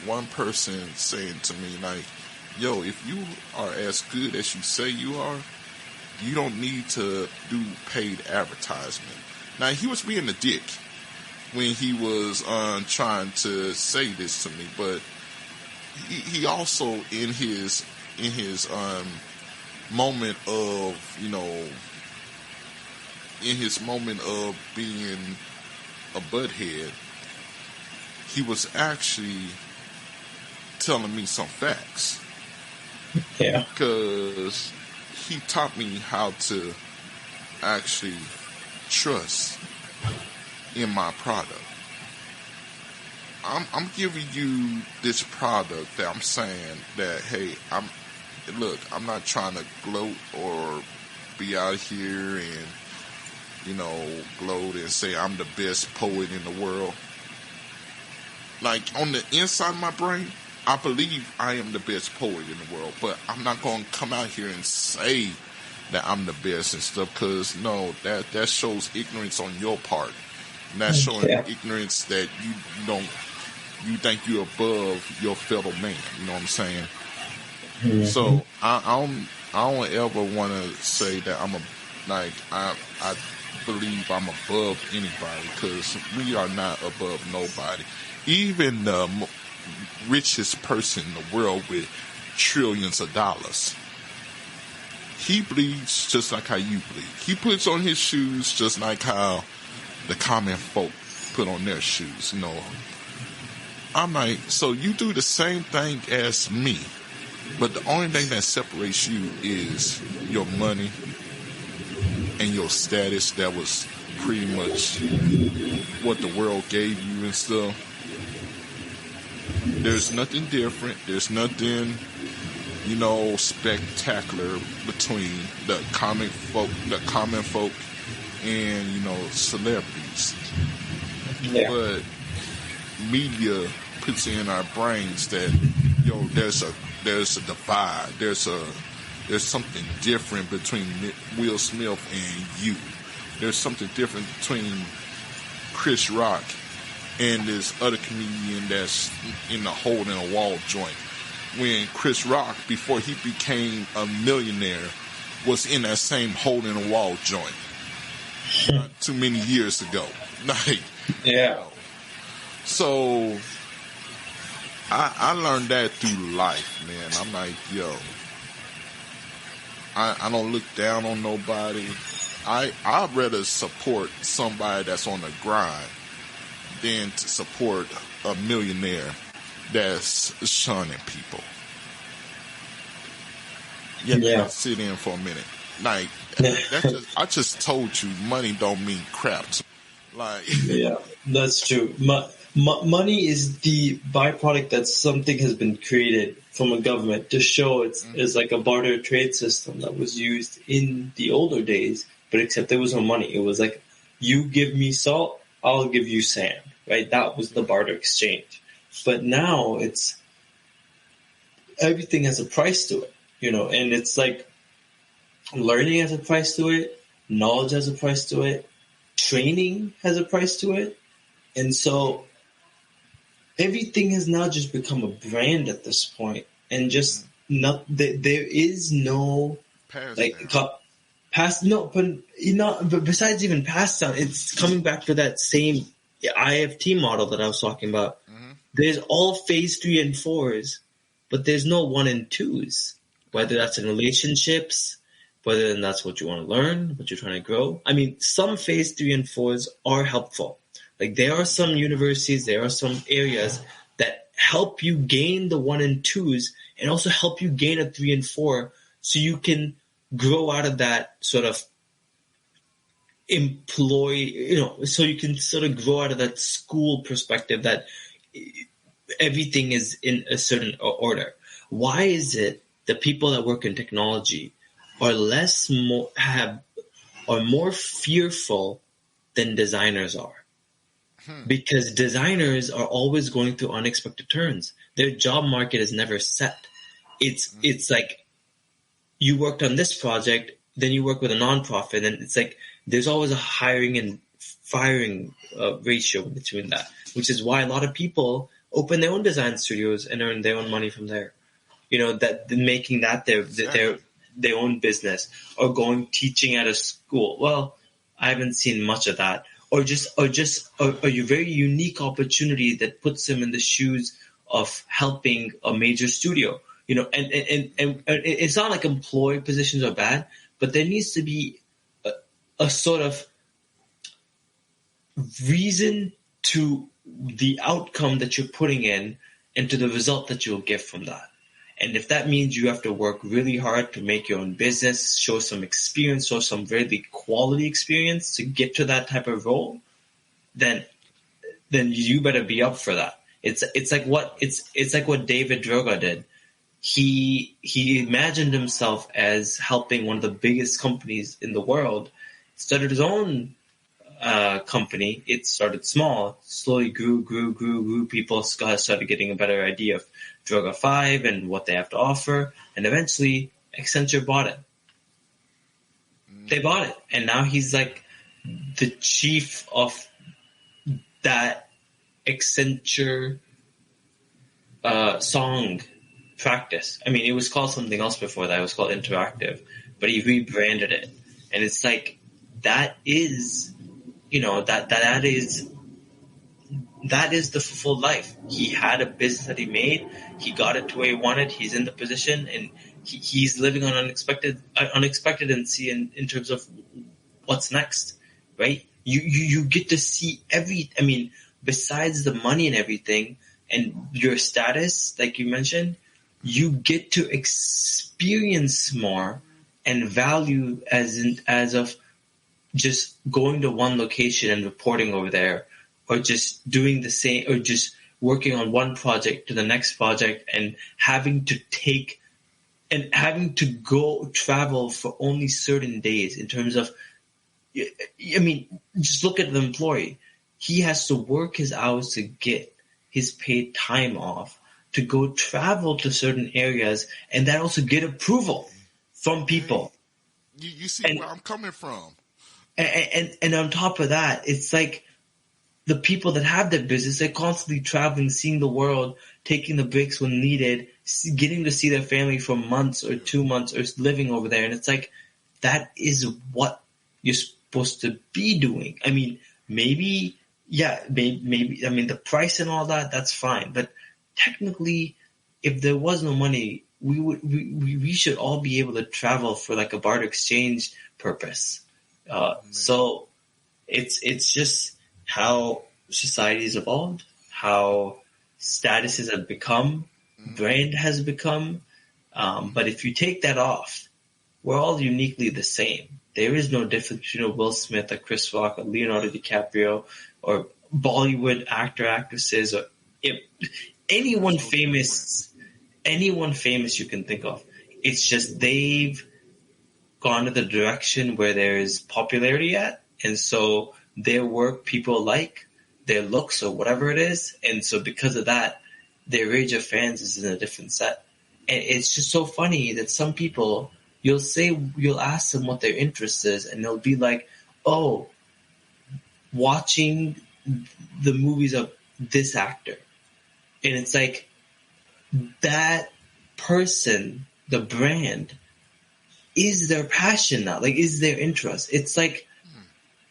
one person saying to me, like, yo, if you are as good as you say you are, you don't need to do paid advertisement. Now, he was being a dick when he was trying to say this to me, but he also in his moment of being a butthead, he was actually telling me some facts. Yeah. Because he taught me how to actually trust in my product. I'm giving you this product that I'm saying that, hey, I'm not trying to gloat or be out here and, gloat and say I'm the best poet in the world. Like, on the inside of my brain, I believe I am the best poet in the world, but I'm not going to come out here and say that I'm the best and stuff, because no, that shows ignorance on your part. And that's showing ignorance that you think you're above your fellow man. You know what I'm saying? Mm-hmm. So I don't ever want to say that I believe I'm above anybody, because we are not above nobody. Even the richest person in the world with trillions of dollars, he bleeds just like how you bleed. He puts on his shoes just like how the common folk put on their shoes. You know, I'm like, so you do the same thing as me, but the only thing that separates you is your money and your status. That was pretty much what the world gave you and stuff. There's nothing different. There's nothing, spectacular between the common folk and, celebrities. Yeah. But media puts in our brains that, there's a divide. There's something different between Will Smith and you. There's something different between Chris Rock and this other comedian that's in the hole in a wall joint. When Chris Rock, before he became a millionaire, was in that same hole in a wall joint not too many years ago. Yeah. So I learned that through life, man. I'm like, I don't look down on nobody. I'd rather support somebody that's on the grind than to support a millionaire that's shunning people. Yeah. Sit in for a minute. I just told you, money don't mean crap. Yeah, that's true. Money is the byproduct that something has been created from a government to show it's like a barter trade system that was used in the older days, but except there was no money. It was like, you give me salt, I'll give you sand, right? That was the barter exchange. But now it's everything has a price to it, and it's like learning has a price to it, knowledge has a price to it, training has a price to it. And so everything has now just become a brand at this point, and just there is no but besides even past down, it's coming back to that same IFT model that I was talking about. Mm-hmm. There's all phase 3 and 4s, but there's no 1 and 2s, whether that's in relationships, whether that's what you want to learn, what you're trying to grow. I mean, some phase 3 and 4s are helpful. Like, there are some universities, there are some areas that help you gain the 1 and 2s and also help you gain a 3 and 4, so you can grow out of that sort of so you can sort of grow out of that school perspective that everything is in a certain order. Why is it that people that work in technology are more fearful than designers are? Because designers are always going through unexpected turns. Their job market is never set. It's like, you worked on this project, then you work with a nonprofit, and it's like there's always a hiring and firing ratio between that, which is why a lot of people open their own design studios and earn their own money from there. That making that their own business, or going teaching at a school. Well, I haven't seen much of that. Or just a very unique opportunity that puts them in the shoes of helping a major studio. And it's not like employee positions are bad, but there needs to be a sort of reason to the outcome that you're putting in and to the result that you'll get from that. And if that means you have to work really hard to make your own business, show some experience, show some really quality experience to get to that type of role, then you better be up for that. It's like what David Droga did. He imagined himself as helping one of the biggest companies in the world, started his own company. It started small, slowly grew. People started getting a better idea of Droga 5 and what they have to offer, and eventually Accenture bought it. They bought it, and now he's like the chief of that Accenture song practice. I mean, it was called something else before that. It was called Interactive, but he rebranded it, and it's like that is, that is the fulfilled life. He had a business that he made. He got it to where he wanted. He's in the position, and he's living on unexpected and see in terms of what's next, right? You get to see besides the money and everything and your status, like you mentioned, you get to experience more and value as of just going to one location and reporting over there, or just doing the same, or just working on one project to the next project and having to go travel for only certain days in terms of, just look at the employee. He has to work his hours to get his paid time off to go travel to certain areas, and then also get approval from people. You see where I'm coming from. And on top of that, it's like the people that have their business, they're constantly traveling, seeing the world, taking the breaks when needed, getting to see their family for months or 2 months, or living over there. And it's like, that is what you're supposed to be doing. I mean, maybe, the price and all that, that's fine. But technically, if there was no money, we should all be able to travel for like a barter exchange purpose. So it's just how society has evolved, how statuses have become, brand has become. But if you take that off, we're all uniquely the same. There is no difference between a Will Smith, a Chris Rock, a Leonardo DiCaprio, or Bollywood actresses, or anyone famous you can think of. It's just they've gone to the direction where there is popularity at, and so their work people like, their looks or whatever it is, and so because of that, their range of fans is in a different set. And it's just so funny that some people, you'll ask them what their interest is, and they'll be like, oh, watching the movies of this actor. And it's like, that person, the brand, is their passion now, like is their interest. It's like,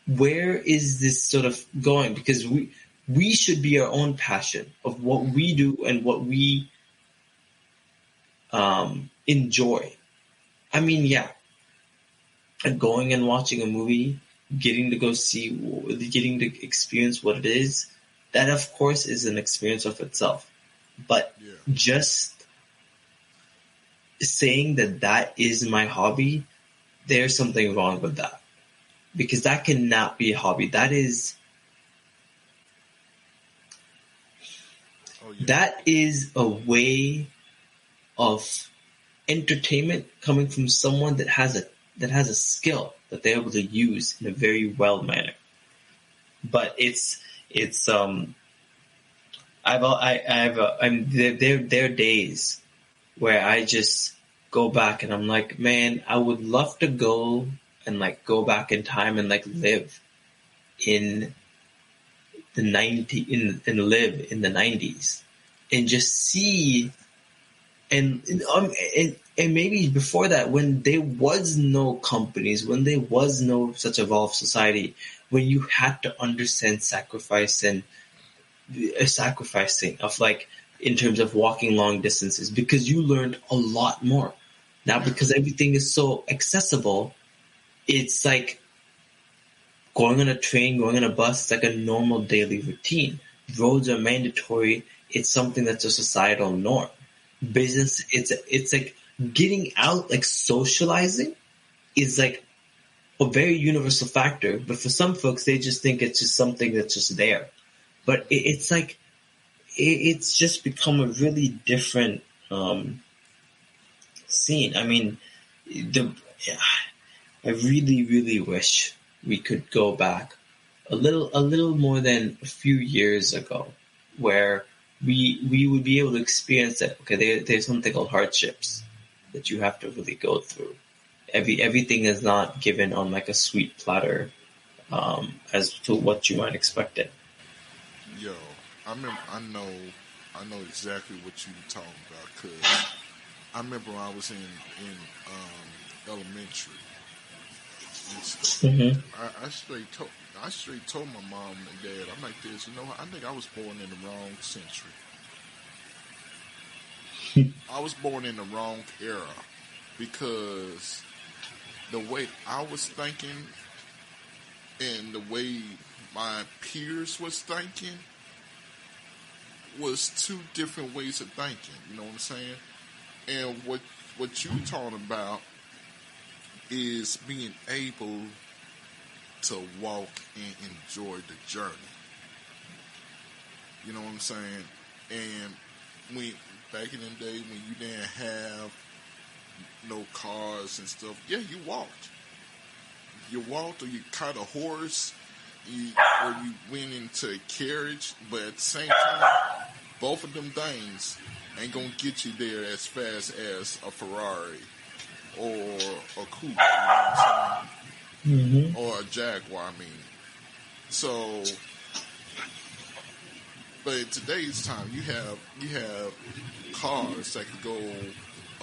where is this sort of going? Because we should be our own passion of what we do and what we enjoy. I mean, yeah, going and watching a movie, getting to experience what it is, that of course is an experience of itself. But just saying that is my hobby, there's something wrong with that. Because that cannot be a hobby. That is a way of entertainment coming from someone that has a skill that they're able to use in a very well manner. But there are days where I just go back and I'm like, man, I would love to go and like go back in time and like live in the live in the 90s and just see and maybe before that, when there was no companies, when there was no such evolved society, when you had to understand sacrificing of like in terms of walking long distances, because you learned a lot more. Now because everything is so accessible, it's like going on a train, going on a bus, it's like a normal daily routine. Roads are mandatory. It's something that's a societal norm. Business, it's like getting out, like socializing is like a very universal factor. But for some folks, they just think it's just something that's just there. But it's like, it's just become a really different scene. I mean, I really, really wish we could go back a little more than a few years ago, where we would be able to experience that. Okay, there's something called hardships that you have to really go through. Everything is not given on like a sweet platter, as to what you might expect it. Yo, I know exactly what you were talking about because I remember when I was in elementary and stuff. Hmm. I straight told my mom and dad, I'm like this, I think I was born in the wrong century. I was born in the wrong era because the way I was thinking and the way my peers was thinking was two different ways of thinking. You know what I'm saying? And what you talking about is being able to walk and enjoy the journey. You know what I'm saying? And when back in the day when you didn't have no cars and stuff, yeah, you walked. You walked, or you caught a horse, or you went into a carriage. But at the same time, both of them things ain't gonna get you there as fast as a Ferrari or a coupe. You know what I'm saying? Hmm. Or a Jaguar. I mean, so. But in today's time, you have cars that could go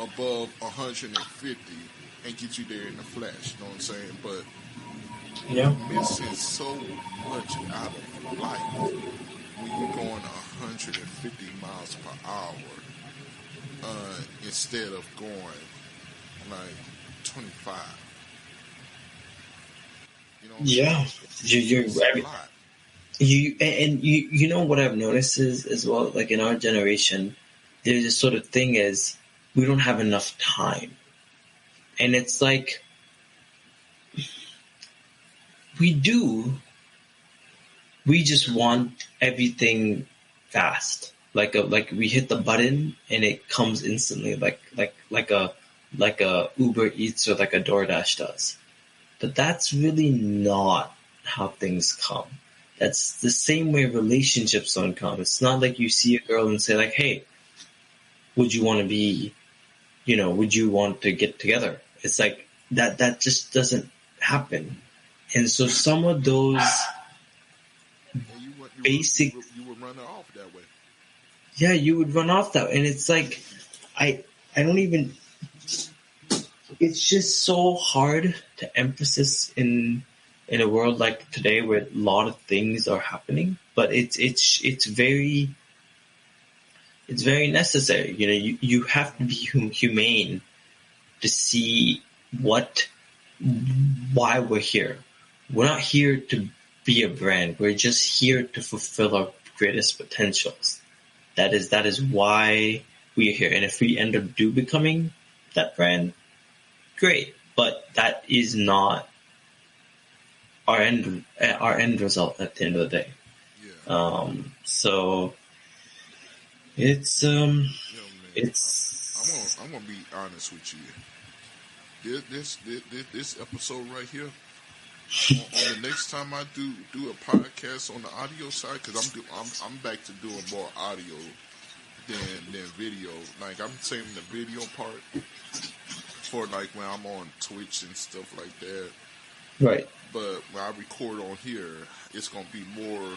above 150 and get you there in the flash. You know what I'm saying? But Yeah. you're missing so much out of life when you're going 150 miles per hour instead of going like 25. You know what I'm Yeah, saying? you're It's a right. lot. You know what I've noticed is as well, like in our generation, there's this sort of thing is we don't have enough time, and it's like we do. We just want everything fast, like we hit the button and it comes instantly, like a Uber Eats or like a DoorDash does. But that's really not how things come. That's the same way relationships don't come. It's not like you see a girl and say like, "Hey, would you want to be, would you want to get together?" It's like that just doesn't happen. And so some of those And basic, you were running off that way. yeah, you would run off that. And it's like, I don't even, it's just so hard to emphasize in a world like today where a lot of things are happening, but it's very necessary. You have to be humane to see what why we're here. We're not here to be a brand. We're just here to fulfill our greatest potentials. That is why we are here. And if we end up becoming that brand, great. But that is not our end result at the end of the day. Yeah. So it's Yo, man, it's I'm gonna be honest with you. This episode right here. On the next time I do a podcast on the audio side, because I'm back to doing more audio than video. Like I'm saving the video part for like when I'm on Twitch and stuff like that. right. But when I record on here, it's gonna be more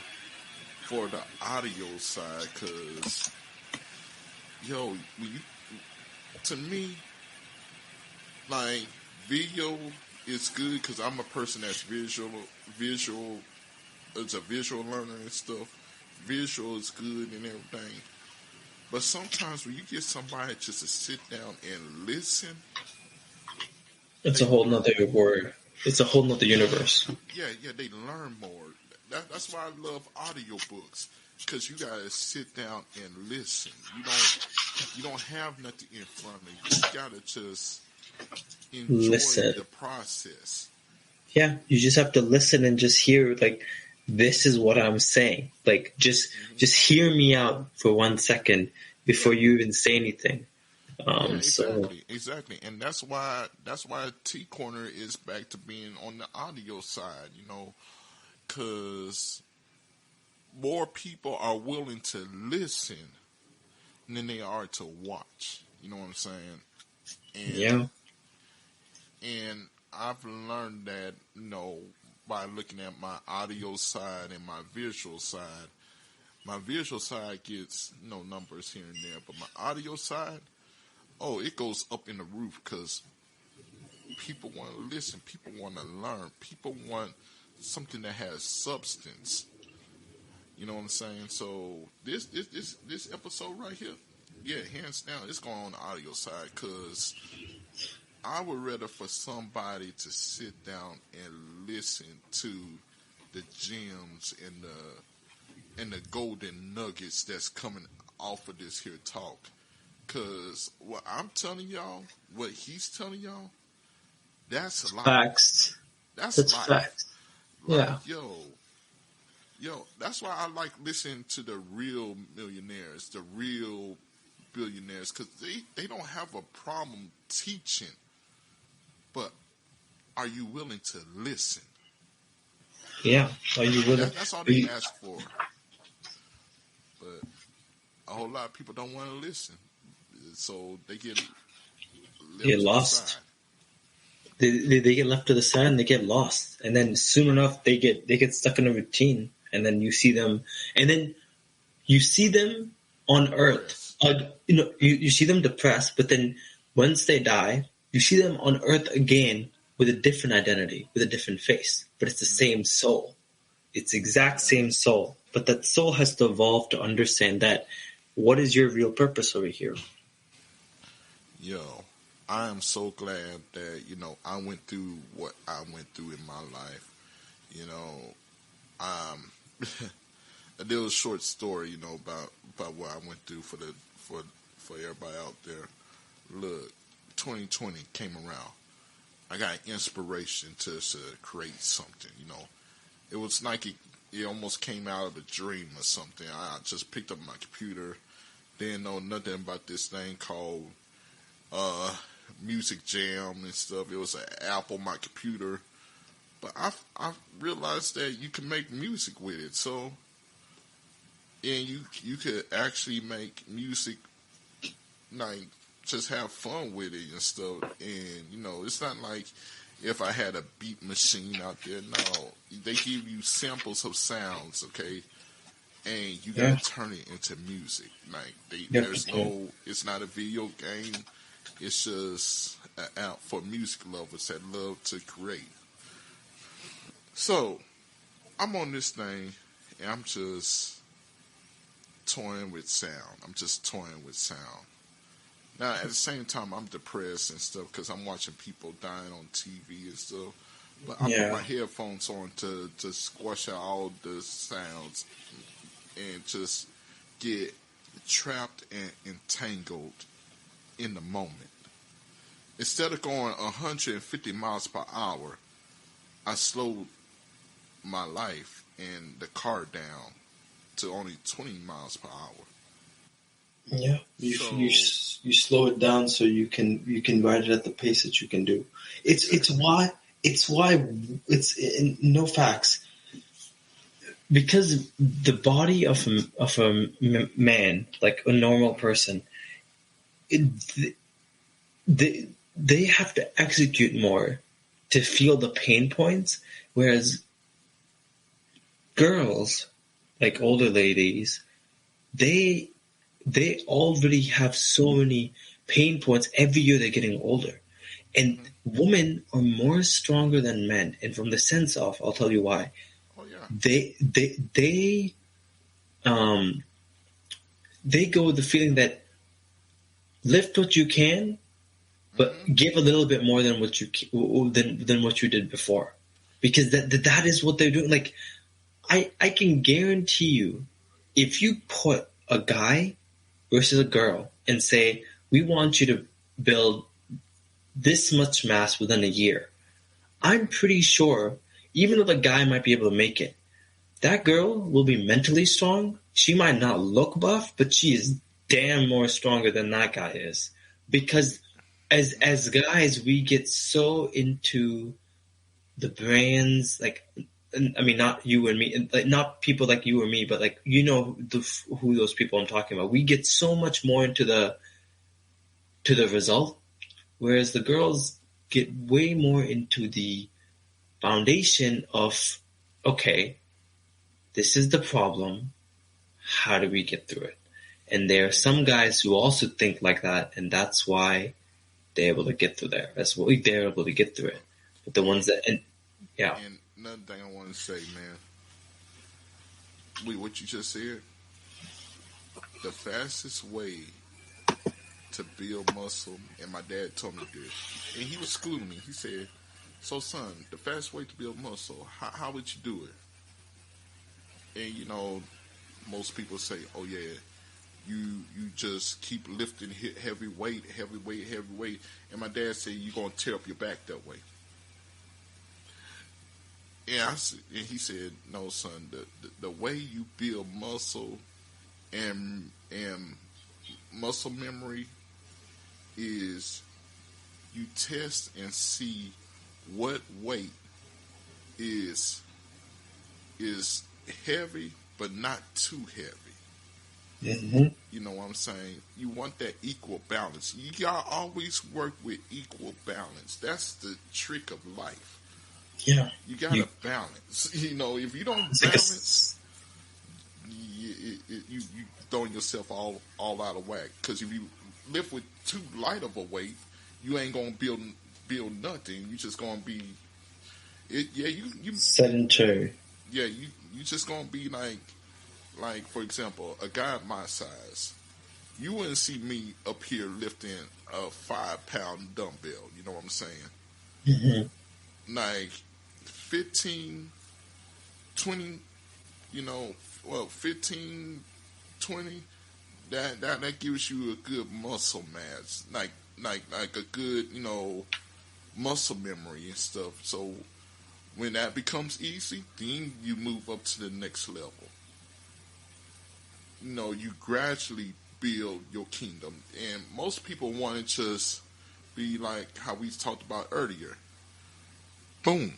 for the audio side, because yo, to me, like video is good because I'm a person that's visual. It's a visual learner and stuff. Visual is good and everything. But sometimes when you get somebody just to sit down and listen, It's they a whole learn nother more. word. It's a whole nother universe. Yeah, they learn more. That's why I love audiobooks, because you gotta sit down and listen. You don't have nothing in front of you. You gotta just enjoy Listen. the process. Yeah, you just have to listen and just hear like this is what I'm saying. Like just hear me out for 1 second before Yeah, you even say anything. yeah, So exactly, and that's why T Corner is back to being on the audio side. because more people are willing to listen than they are to watch. You know what I'm saying? And and I've learned that, by looking at my audio side and my visual side. My visual side gets numbers here and there, but my audio side, it goes up in the roof because people want to listen, people want to learn, people want something that has substance. You know what I'm saying? So this episode right here, yeah, hands down, it's going on the audio side because I would rather for somebody to sit down and listen to the gems and the golden nuggets that's coming off of this here talk. Because what I'm telling y'all, what he's telling y'all, that's life. Facts. That's life. Facts. Like, yo, that's why I like listening to the real millionaires, the real billionaires, because they don't have a problem teaching, but are you willing to listen? Yeah, are you willing? That's all they ask for. But a whole lot of people don't want to listen, so they get lost. They get left to the side and they get lost, and then soon enough they get stuck in a routine, and then you see them, on Earth. You see them depressed, but then once they die, you see them on Earth again with a different identity, with a different face, but it's the same soul. It's the exact same soul, but that soul has to evolve to understand that what is your real purpose over here? Yo, I am so glad that, I went through what I went through in my life. There was a short story, about what I went through for everybody out there. Look, 2020 came around. I got inspiration to create something, It was like it almost came out of a dream or something. I just picked up my computer, didn't know nothing about this thing called Music Jam and stuff. It was an app on my computer. But I realized that you can make music with it. So, and you could actually make music, like, just have fun with it and stuff. And, it's not like if I had a beat machine out there. No, they give you samples of sounds, okay? And you gotta turn it into music. Like, it's not a video game. It's just an app for music lovers that love to create. So, I'm on this thing, and I'm just toying with sound. Now, at the same time, I'm depressed and stuff because I'm watching people dying on TV and stuff. But I put my headphones on to squash out all the sounds and just get trapped and entangled in the moment. Instead of going 150 miles per hour, I slowed my life and the car down to only 20 miles per hour. Yeah, you slow it down so you can ride it at the pace that you can do. It's why no facts, because the body of a man, like a normal person, they have to execute more to feel the pain points, whereas girls, like older ladies, they already have so many pain points. Every year they're getting older. And women are more stronger than men. And from the sense of, I'll tell you why. Oh, yeah. They go with the feeling that lift what you can, but give a little bit more than what you than what you did before. Because that is what they're doing. Like, I can guarantee you, if you put a guy versus a girl and say, we want you to build this much mass within a year, I'm pretty sure, even though the guy might be able to make it, that girl will be mentally strong. She might not look buff, but she is damn more stronger than that guy is. Because as guys, we get so into the brands, like I mean, not you and me, like not people like you or me, but like who those people I'm talking about. We get so much more into the result, whereas the girls get way more into the foundation of, okay, this is the problem. How do we get through it? And there are some guys who also think like that, and that's why they're able to get through there. That's why they're able to get through it. But the ones that, and yeah. And another thing I want to say, man, what you just said, the fastest way to build muscle, and my dad told me this, and he was schooling me. He said, "So, son, the fastest way to build muscle, how would you do it?" And most people say, "Oh yeah, you just keep lifting heavy weight." And my dad said, "You're gonna tear up your back that way." And he said, "No, son. The way you build muscle and muscle memory is you test and see what weight is heavy but not too heavy." Mm-hmm. You know what I'm saying? You want that equal balance. You gotta always work with equal balance. That's the trick of life. Yeah. You gotta balance. If you don't It's balance, you throwing yourself all out of whack. Because if you lift with too light of a weight, you ain't gonna build nothing. You just gonna be you sedentary. Yeah, you just gonna be like for example, a guy my size. You wouldn't see me up here lifting a 5-pound dumbbell. You know what I'm saying? Mm-hmm. Like 15, 20, 15, 20, that gives you a good muscle mass, like a good, muscle memory and stuff. So when that becomes easy, then you move up to the next level. You gradually build your kingdom. And most people want to just be like how we talked about earlier. Boom.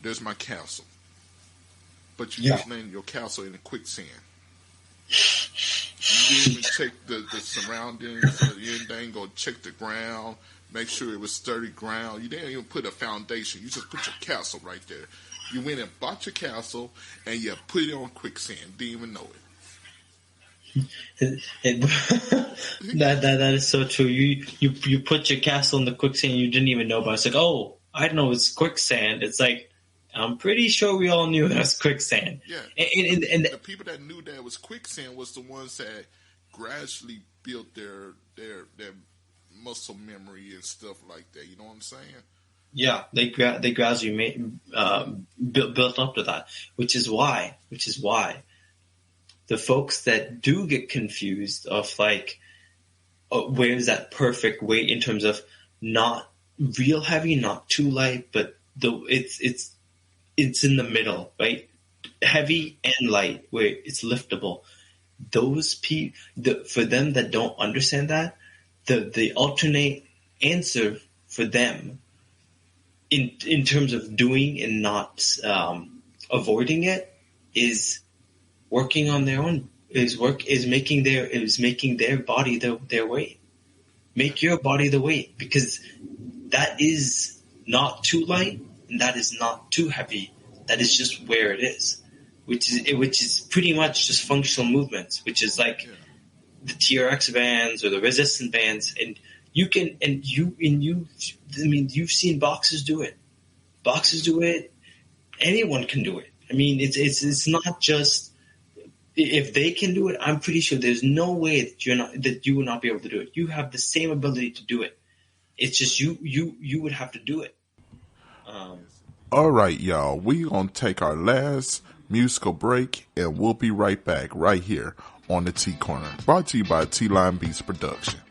There's my castle. But you just landed your castle in a quicksand. You didn't even check the surroundings or anything. Go check the ground. Make sure it was sturdy ground. You didn't even put a foundation. You just put your castle right there. You went and bought your castle and you put it on quicksand. Didn't even know it. That is so true. You put your castle in the quicksand you didn't even know about. It's like, oh, I didn't know it's quicksand. It's like, I'm pretty sure we all knew it was quicksand. Yeah. And the people that knew that it was quicksand was the ones that gradually built their muscle memory and stuff like that. You know what I'm saying? Yeah, they gradually built up to that, which is why the folks that do get confused of like, where's that perfect weight in terms of not real heavy, not too light, but it's in the middle, right? Heavy and light, where it's liftable. Those for them that don't understand that, the alternate answer for them in terms of doing and not avoiding it is working on their own. Is making their body their weight. Make your body the weight, because that is not too light and that is not too heavy. That is just where it is, which is pretty much just functional movements, which is like the TRX bands or the resistance bands, and you've seen boxers do it. Boxers do it. Anyone can do it. I mean, it's not just if they can do it. I'm pretty sure there's no way that you will not be able to do it. You have the same ability to do it. It's just you would have to do it. All right, y'all. We're going to take our last musical break, and we'll be right back right here on the T Corner. Brought to you by T-Line Beats Production.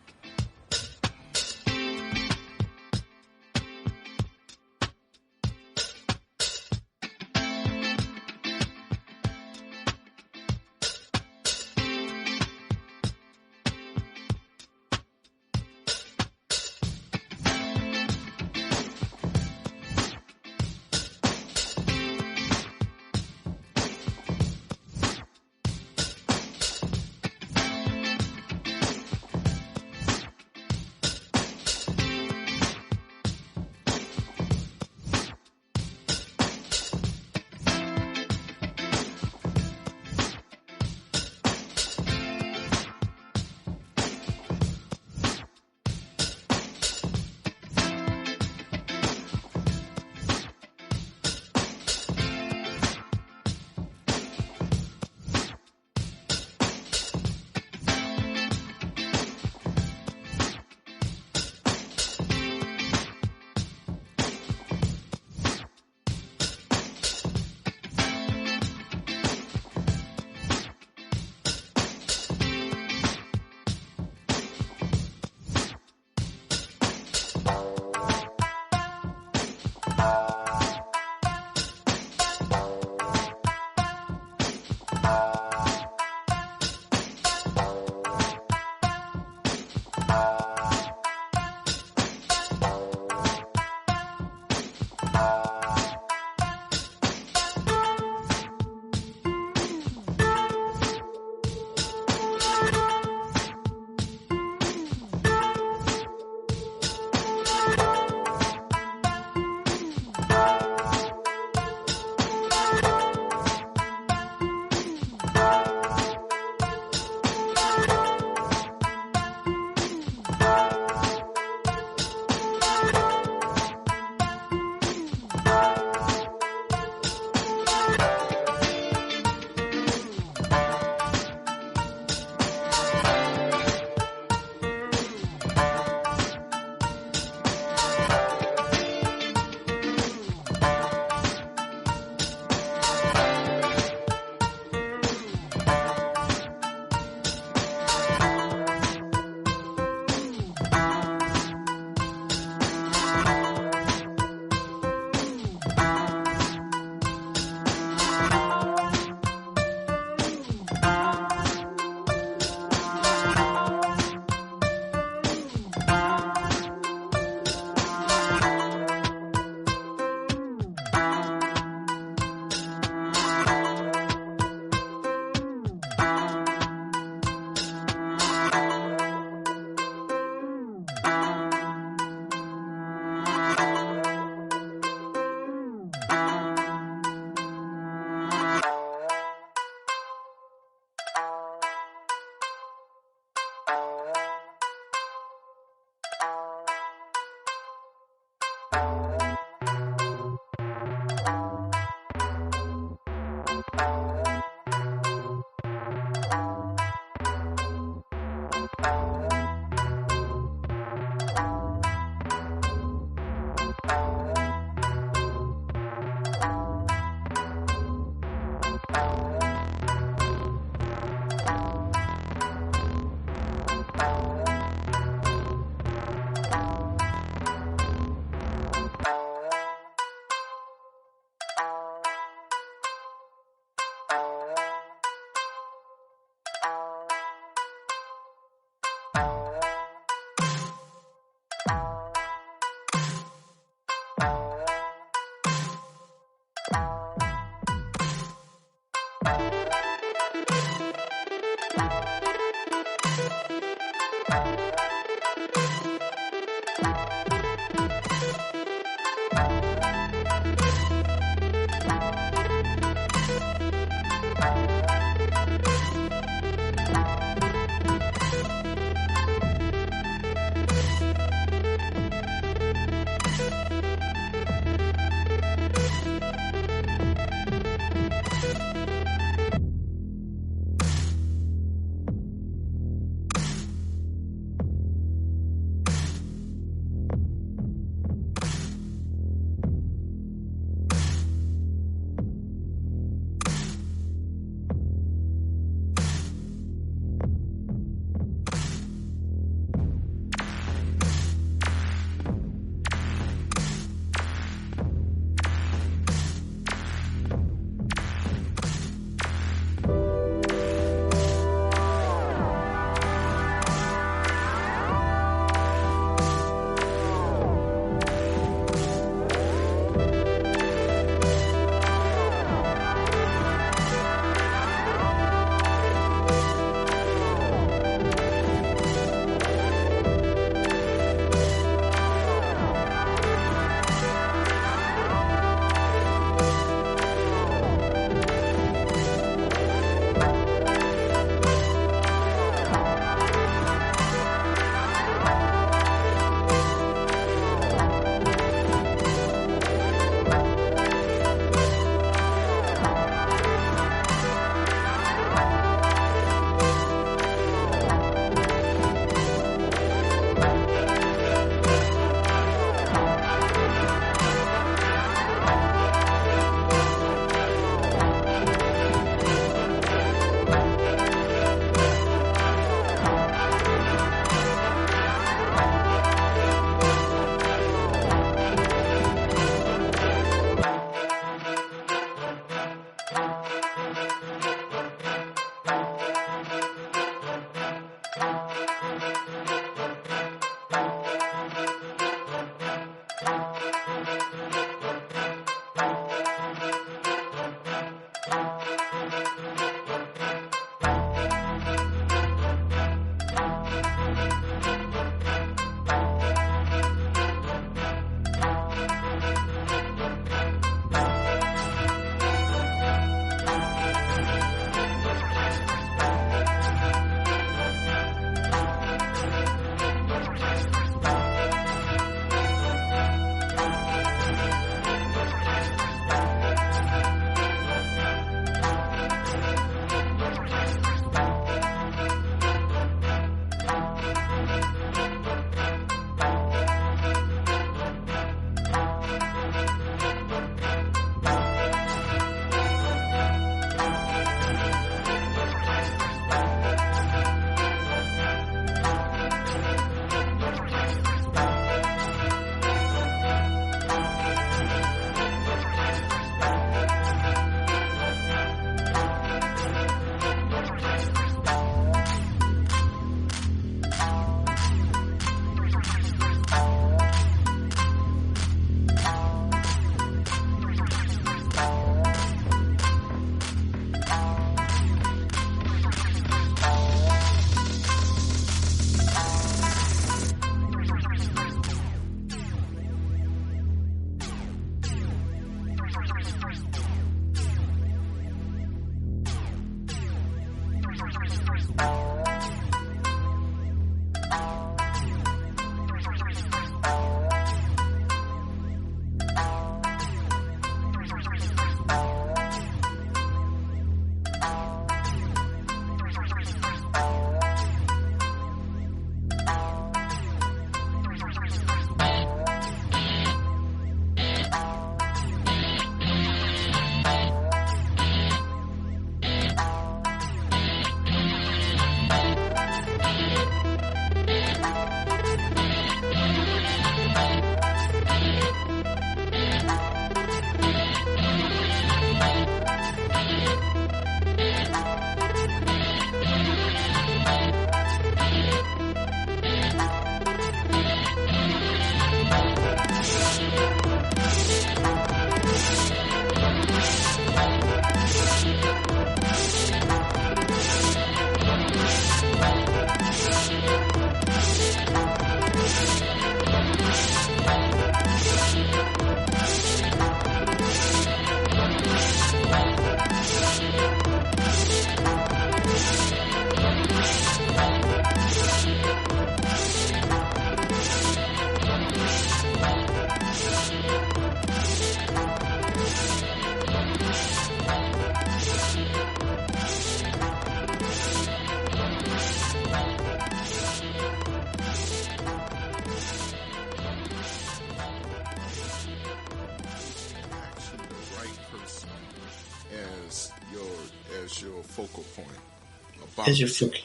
focal point. Is your foot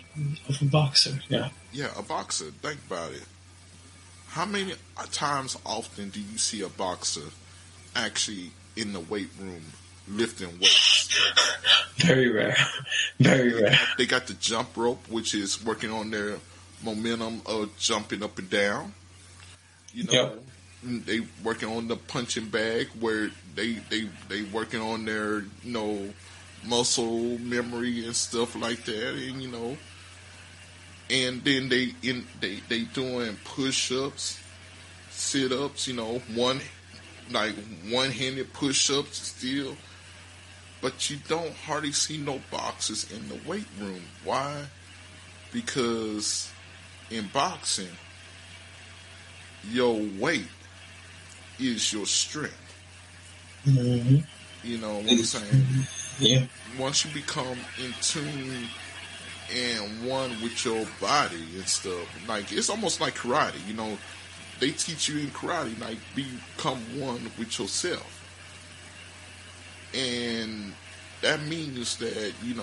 of a boxer? Yeah. Yeah, a boxer. Think about it. How many times often do you see a boxer actually in the weight room lifting weights? Very rare. Very rare. They got the jump rope, which is working on their momentum of jumping up and down. You know, Yep. they working on the punching bag where they working on their muscle memory and stuff like that, and and then they doing push-ups, sit-ups, one-handed push-ups still. But you don't hardly see no boxers in the weight room. Why? Because in boxing, your weight is your strength. Mm-hmm. You know what I'm saying? Yeah. Once you become in tune and one with your body and stuff, like it's almost like karate. They teach you in karate, like become one with yourself. And that means that, you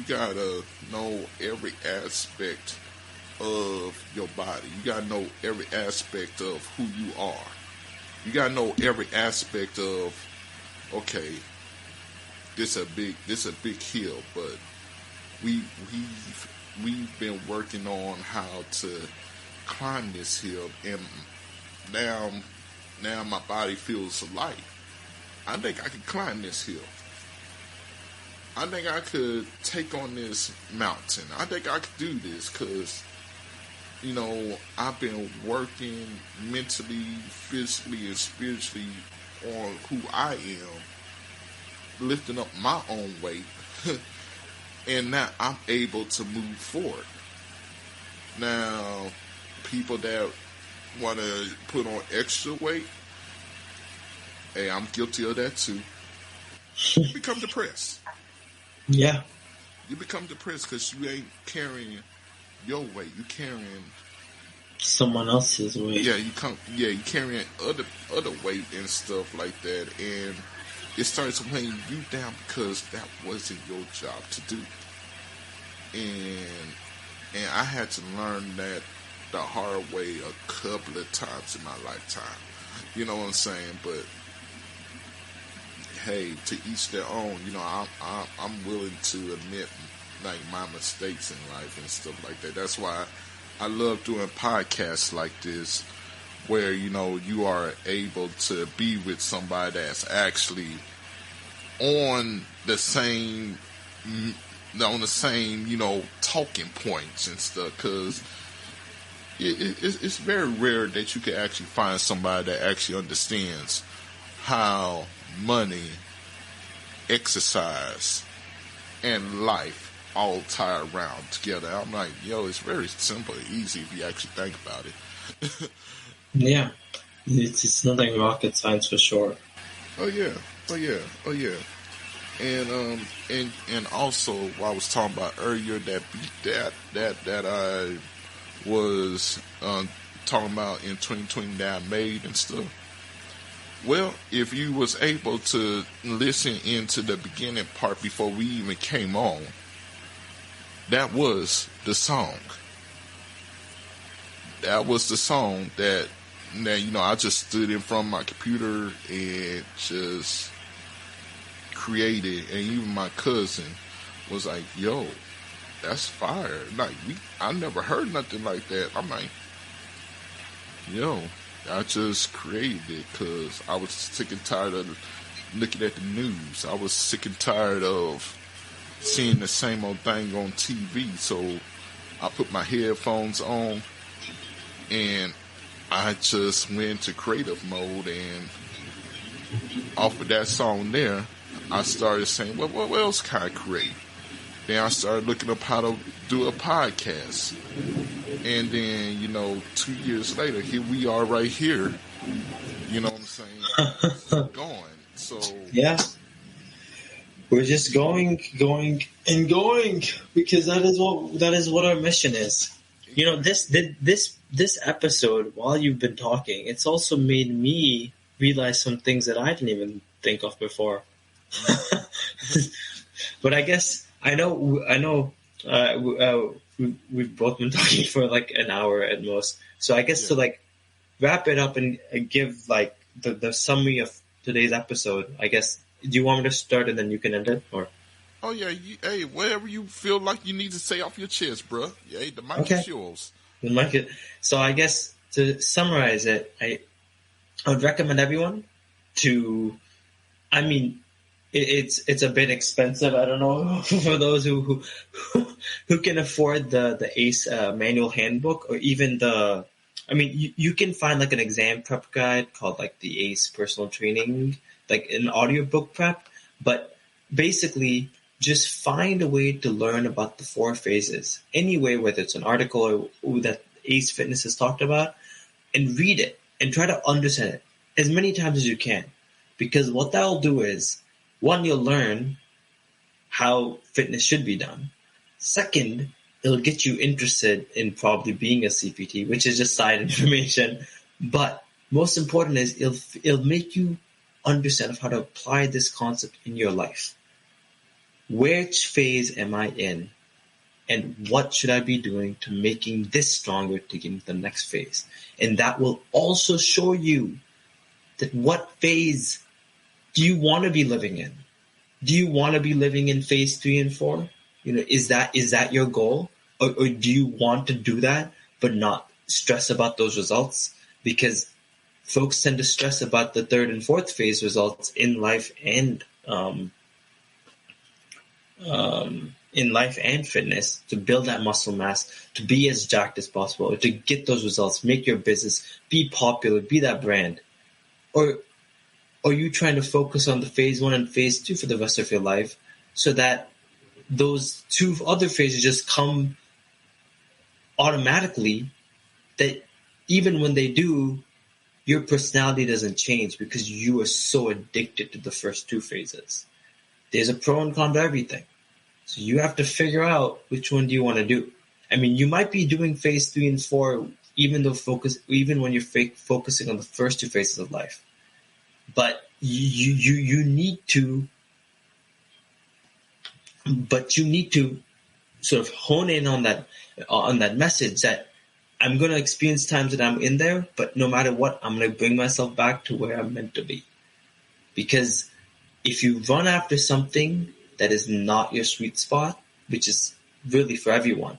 gotta know every aspect of your body. You gotta know every aspect of who you are. You gotta know every aspect of, okay, this a big hill, but we've been working on how to climb this hill, and now my body feels light. I think I could climb this hill. I think I could take on this mountain. I think I could do this because, I've been working mentally, physically, and spiritually on who I am, lifting up my own weight, and now I'm able to move forward. Now, people that want to put on extra weight, hey, I'm guilty of that too. You become depressed. Yeah. You become depressed because you ain't carrying your weight. You carrying someone else's weight. Yeah, you carrying other weight and stuff like that, and it starts weighing you down because that wasn't your job to do. And I had to learn that the hard way a couple of times in my lifetime. You know what I'm saying? But hey, to each their own. I'm willing to admit like my mistakes in life and stuff like that. That's why I love doing podcasts like this, where you are able to be with somebody that's actually on the same talking points and stuff, because it's very rare that you can actually find somebody that actually understands how money, exercise, and life all tie around together. I'm like, it's very simple and easy if you actually think about it. Yeah. It's nothing rocket science for sure. Oh yeah. And also what I was talking about earlier, that beat that I was talking about in 2020 that I made and stuff. Well, if you was able to listen into the beginning part before we even came on, that was the song. That was the song that I just stood in front of my computer and just created, and even my cousin was like, yo, that's fire. Like, I never heard nothing like that. I'm like, yo, I just created it because I was sick and tired of looking at the news. I was sick and tired of seeing the same old thing on TV. So I put my headphones on and I just went into creative mode, and off of that song there, I started saying, well, what else can I create? Then I started looking up how to do a podcast. And then, 2 years later, here we are right here. You know what I'm saying? Going. So yeah. We're just going and going, because that is what our mission is. This episode, while you've been talking, it's also made me realize some things that I didn't even think of before. But I guess I know. We've both been talking for like an hour at most. So I guess to Yeah. like wrap it up and give like the summary of today's episode. I guess. Do you want me to start and then you can end it, or? Oh yeah, hey, whatever you feel like you need to say off your chest, bro. Hey, the mic Okay. is yours. So I guess to summarize it, I would recommend everyone to. I mean, it's a bit expensive. I don't know for those who can afford the ACE manual handbook or even the. I mean, you can find like an exam prep guide called like the ACE personal training, like an audiobook prep. But basically, just find a way to learn about the four phases. Anyway, whether it's an article or that ACE Fitness has talked about, and read it and try to understand it as many times as you can. Because what that'll do is, one, you'll learn how fitness should be done. Second, it'll get you interested in probably being a CPT, which is just side information. But most important is it'll make you understand of how to apply this concept in your life. Which phase am I in? And what should I be doing to making this stronger to get into the next phase? And that will also show you that what phase do you want to be living in? Do you want to be living in phase 3 and 4? Is that your goal? Or do you want to do that but not stress about those results? Because folks tend to stress about the third and fourth phase results in life and fitness, to build that muscle mass, to be as jacked as possible, or to get those results, make your business, be popular, be that brand. Or are you trying to focus on the phase 1 and phase 2 for the rest of your life so that those two other phases just come automatically, that even when they do, your personality doesn't change because you are so addicted to the first two phases? There's a pro and con to everything. So you have to figure out which one do you want to do. I mean, you might be doing phase 3 and 4 even when you're focusing on the first two phases of life. But you need to sort of hone in on that message that I'm going to experience times that I'm in there, but no matter what, I'm going to bring myself back to where I'm meant to be. Because if you run after something that is not your sweet spot, which is really for everyone,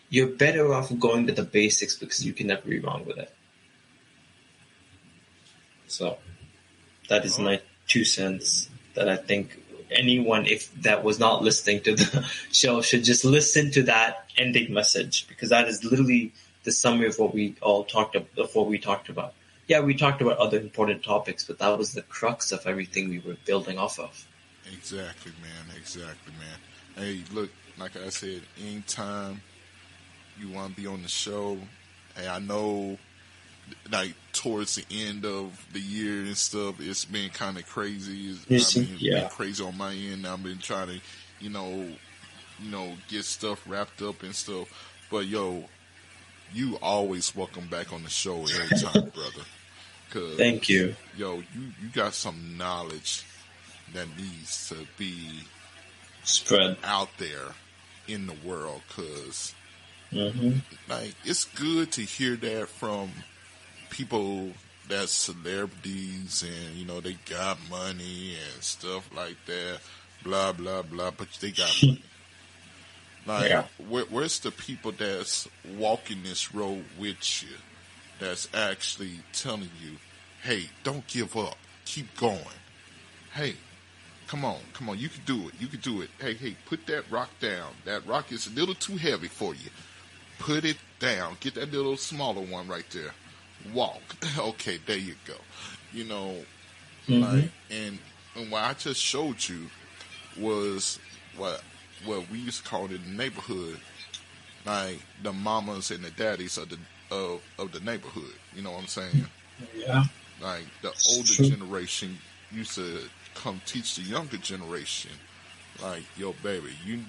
you're better off going to the basics because you can never be wrong with it. So that is my 2 cents that I think anyone, if that was not listening to the show, should just listen to that ending message, because that is literally the summary of what we talked about. Yeah, we talked about other important topics, but that was the crux of everything we were building off of. Exactly, man. Exactly, man. Hey, look, like I said, anytime you want to be on the show, hey, I know, like, towards the end of the year and stuff, it's been kind of crazy. Been crazy on my end. I've been trying to, get stuff wrapped up and stuff. But, yo, you always welcome back on the show every time, brother. Thank you. Yo, you got some knowledge that needs to be spread out there in the world, because like, it's good to hear that from people that's celebrities and they got money and stuff like that, blah blah blah, but they got money. Like, where's the people that's walking this road with you, that's actually telling you, hey, don't give up, keep going, hey, come on, you can do it, hey, put that rock down, that rock is a little too heavy for you, put it down, get that little smaller one right there, walk, okay, there you go, like, and what I just showed you was what we used to call it in the neighborhood, like the mamas and the daddies of the neighborhood. You know what I'm saying? Yeah. Like the older generation used to come teach the younger generation, like, yo, baby, you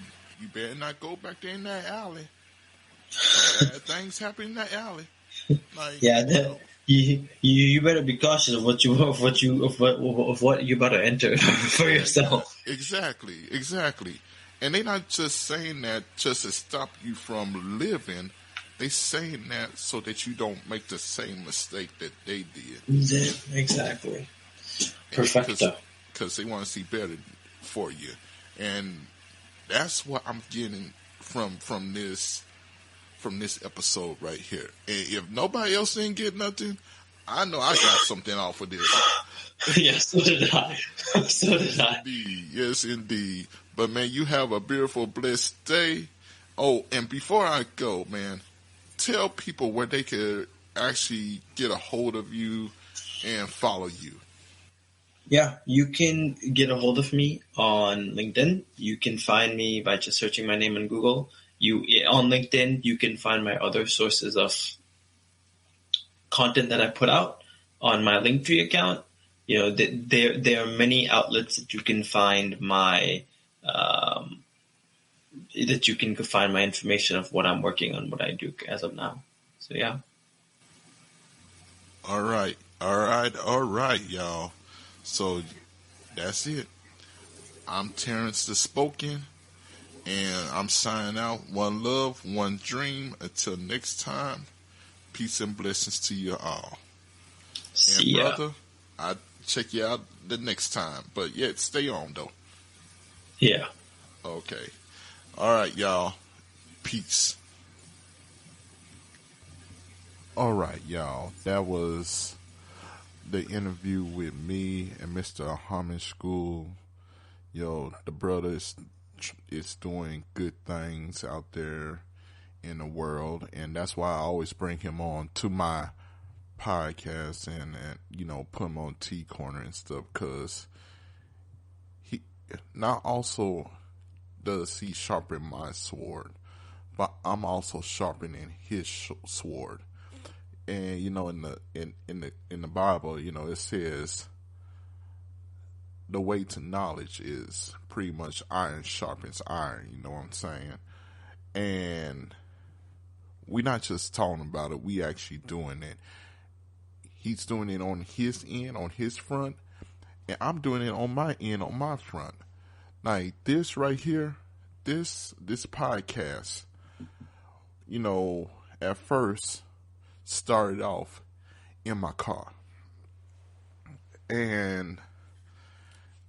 better not go back there in that alley. Bad things happen in that alley. Like, yeah, you better be cautious of what you about to enter for yourself. Exactly. And they not just saying that just to stop you from living. They saying that so that you don't make the same mistake that they did. Exactly. Perfecto. Because they want to see better for you. And that's what I'm getting from this episode right here. And if nobody else didn't get nothing, I know I got something off of this. Yes, so did I. So did I. Yes, indeed. But man, you have a beautiful, blessed day. Oh, and before I go, man, tell people where they could actually get a hold of you and follow you. Yeah, you can get a hold of me on LinkedIn. You can find me by just searching my name in Google. On LinkedIn, you can find my other sources of content that I put out on my Linktree account. You know, there are many outlets that you can find my information of what I'm working on, what I do as of now. So yeah. All right, y'all. So that's it. I'm Terence Da Spoken, and I'm signing out. One love, one dream. Until next time, peace and blessings to you all. See ya. And brother, I'll check you out the next time. But yet, stay on though. Yeah. Okay. All right, y'all. Peace. All right, y'all. That was the interview with me and Mr. Himinish Goel. Yo, the brother is doing good things out there in the world, and that's why I always bring him on to my podcast and put him on T Corner and stuff, because he not also does he sharpen my sword, but I'm also sharpening his sword. And in the Bible, it says the way to knowledge is pretty much iron sharpens iron. You know what I'm saying? And we're not just talking about it; we actually doing it. He's doing it on his end, on his front, and I'm doing it on my end, on my front. Like this right here, this podcast, at first started off in my car, and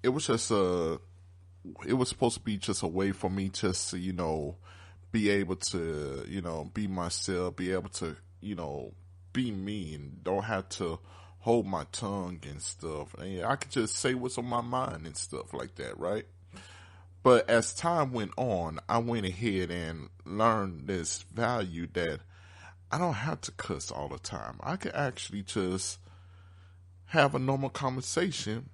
it was just it was supposed to be just a way for me just to be able to be myself, be able to be me, and don't have to hold my tongue and stuff, and I could just say what's on my mind and stuff like that, right? But as time went on, I went ahead and learned this value that I don't have to cuss all the time. I could actually just have a normal conversation,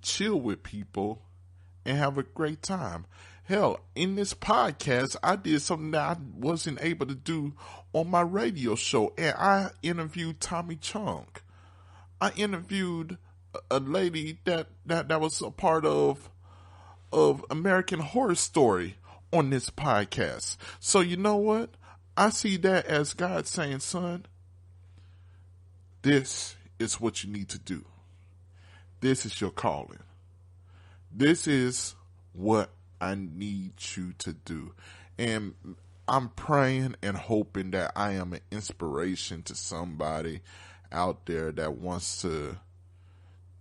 chill with people, and have a great time. Hell, in this podcast, I did something that I wasn't able to do on my radio show, and I interviewed Tommy Chung. I interviewed a lady that was a part of American Horror Story on this podcast. So you know what? I see that as God saying, son, this is what you need to do. This is your calling. This is what I need you to do. And I'm praying and hoping that I am an inspiration to somebody out there that wants to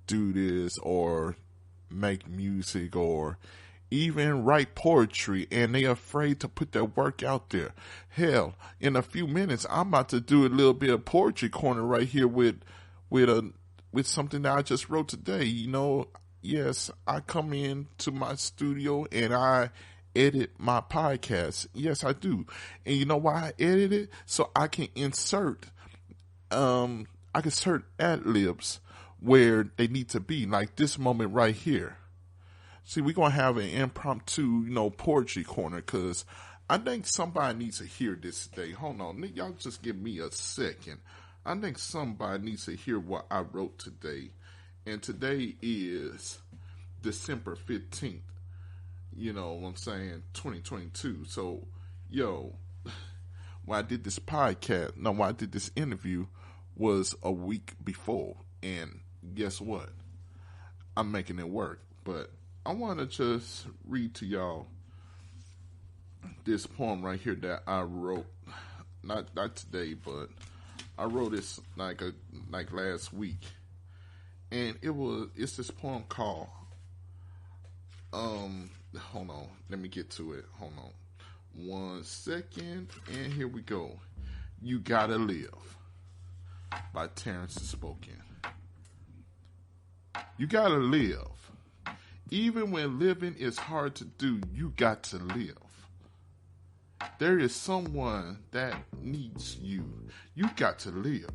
do this or make music or even write poetry, and they afraid to put their work out there. Hell, in a few minutes, I'm about to do a little bit of poetry corner right here with something that I just wrote today. Yes, I come into my studio and I edit my podcast. Yes, I do. And you know why I edit it? So I can insert ad-libs where they need to be, like this moment right here. See, we're going to have an impromptu, poetry corner, because I think somebody needs to hear this today. Hold on. Y'all just give me a second. I think somebody needs to hear what I wrote today. And today is December 15th. You know what I'm saying? 2022. So, when I did this interview was a week before. And guess what? I'm making it work. But I want to just read to y'all this poem right here that I wrote. Not today, but I wrote this like last week. And it's this poem called hold on, let me get to it. Hold on 1 second, and here we go. You Gotta Live by Terence Da Spoken. You gotta live. Even when living is hard to do, you got to live. There is someone that needs you. You got to live.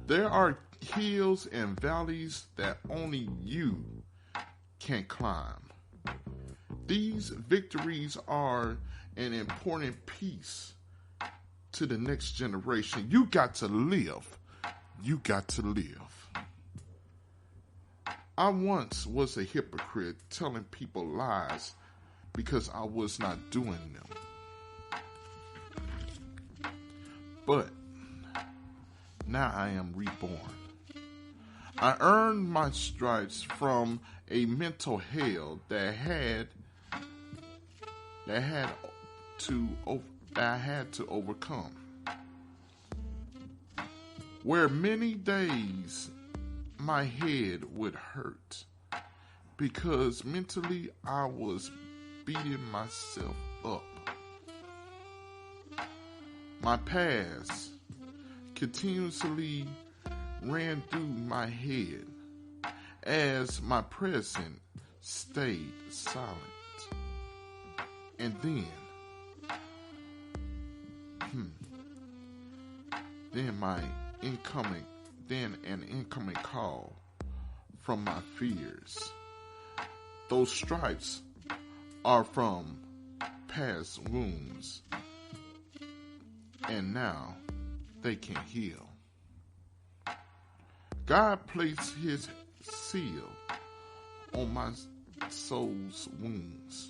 There are hills and valleys that only you can climb. These victories are an important piece to the next generation. You got to live. You got to live. I once was a hypocrite, telling people lies because I was not doing them. But now I am reborn. I earned my stripes from a mental hell that I had to overcome. Where many days my head would hurt because mentally I was beating myself up. My past continuously ran through my head as my present stayed silent. And then an incoming call from my fears. Those stripes are from past wounds, and now they can heal. God placed his seal on my soul's wounds.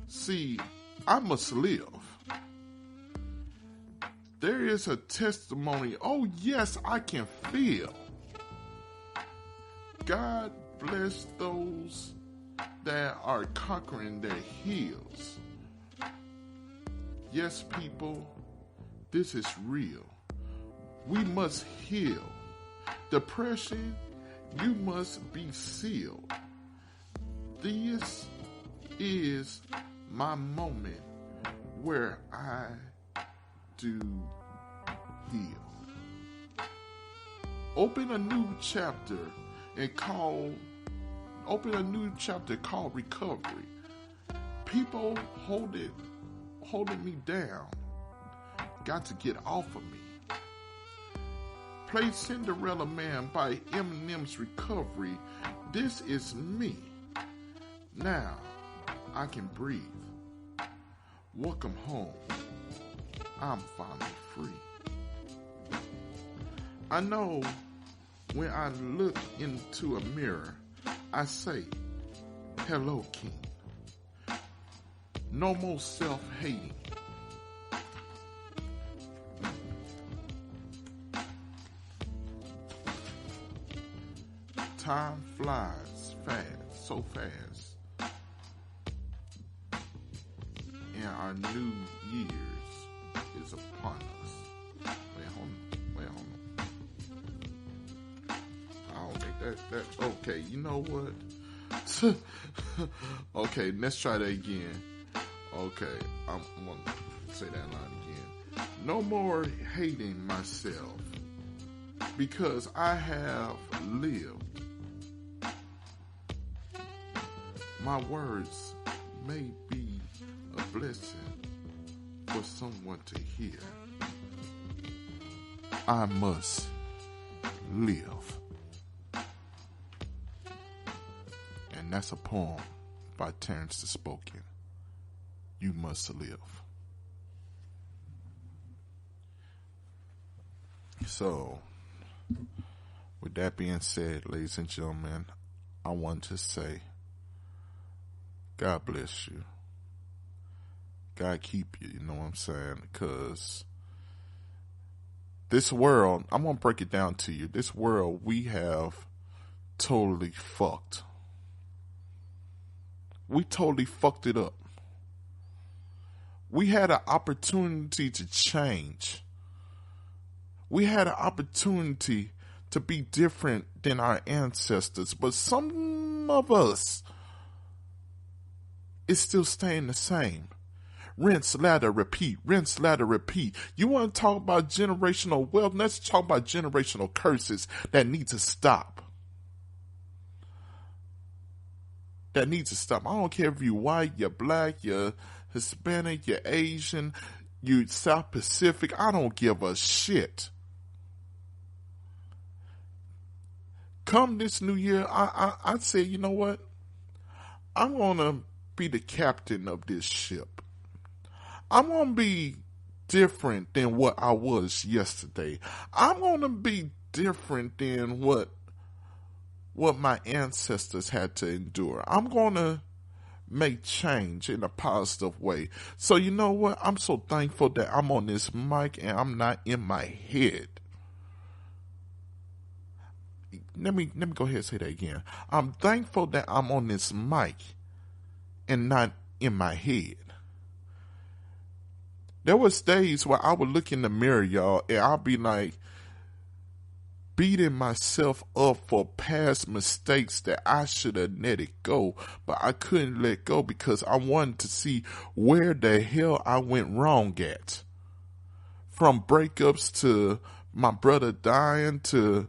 See, I must live. There is a testimony. Oh, yes, I can feel. God bless those that are conquering their heels. Yes, people, this is real. We must heal. Depression, you must be sealed. This is my moment where I do heal. Open a new chapter called recovery. People holding me down got to get off of me. Play Cinderella Man by Eminem's Recovery. This is me. Now I can breathe. Welcome home. I'm finally free. I know when I look into a mirror, I say, hello, King. No more self-hating. Time flies fast, so fast. And our new years is upon us. Wait, hold on. I don't think that's okay. You know what? Okay, let's try that again. Okay, I'm gonna say that line again. No more hating myself because I have lived. My words may be a blessing for someone to hear. I must live. And that's a poem by Terence Da Spoken. You must live. So, with that being said, ladies and gentlemen, I want to say, God bless you. God keep you, you know what I'm saying? Because this world, I'm going to break it down to you. This world we have totally fucked. We totally fucked it up. We had an opportunity to change. We had an opportunity to be different than our ancestors, but some of us is still staying the same. Rinse, lather, repeat. Rinse, lather, repeat. You want to talk about generational wealth? Let's talk about generational curses that need to stop. That needs to stop. I don't care if you're white, you're black, you're Hispanic, you're Asian, you're South Pacific. I don't give a shit. Come this new year, I say, you know what? I'm going to be the captain of this ship. I'm going to be different than what I was yesterday. I'm going to be different than what my ancestors had to endure. I'm going to make change in a positive way. So you know what? I'm so thankful that I'm on this mic and I'm not in my head. Let me go ahead and say that again. I'm thankful that I'm on this mic and not in my head. There was days where I would look in the mirror, y'all, and I'll be like, beating myself up for past mistakes that I should have let it go, but I couldn't let go because I wanted to see where the hell I went wrong at. From breakups to my brother dying to,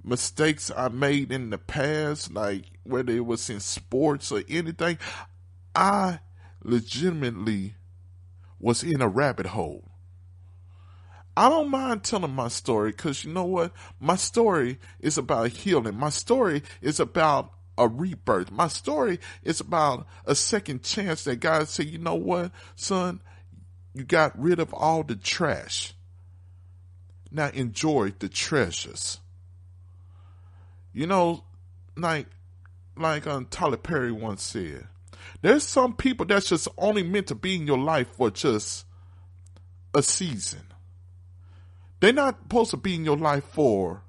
mistakes I made in the past, like whether it was in sports or anything, I legitimately was in a rabbit hole. I don't mind telling my story because you know what? My story is about healing. My story is about a rebirth. My story is about a second chance that God said, you know what, son, you got rid of all the trash. Now enjoy the treasures. Like Tyler Perry once said, there's some people that's just only meant to be in your life for just a season. They're not supposed to be in your life for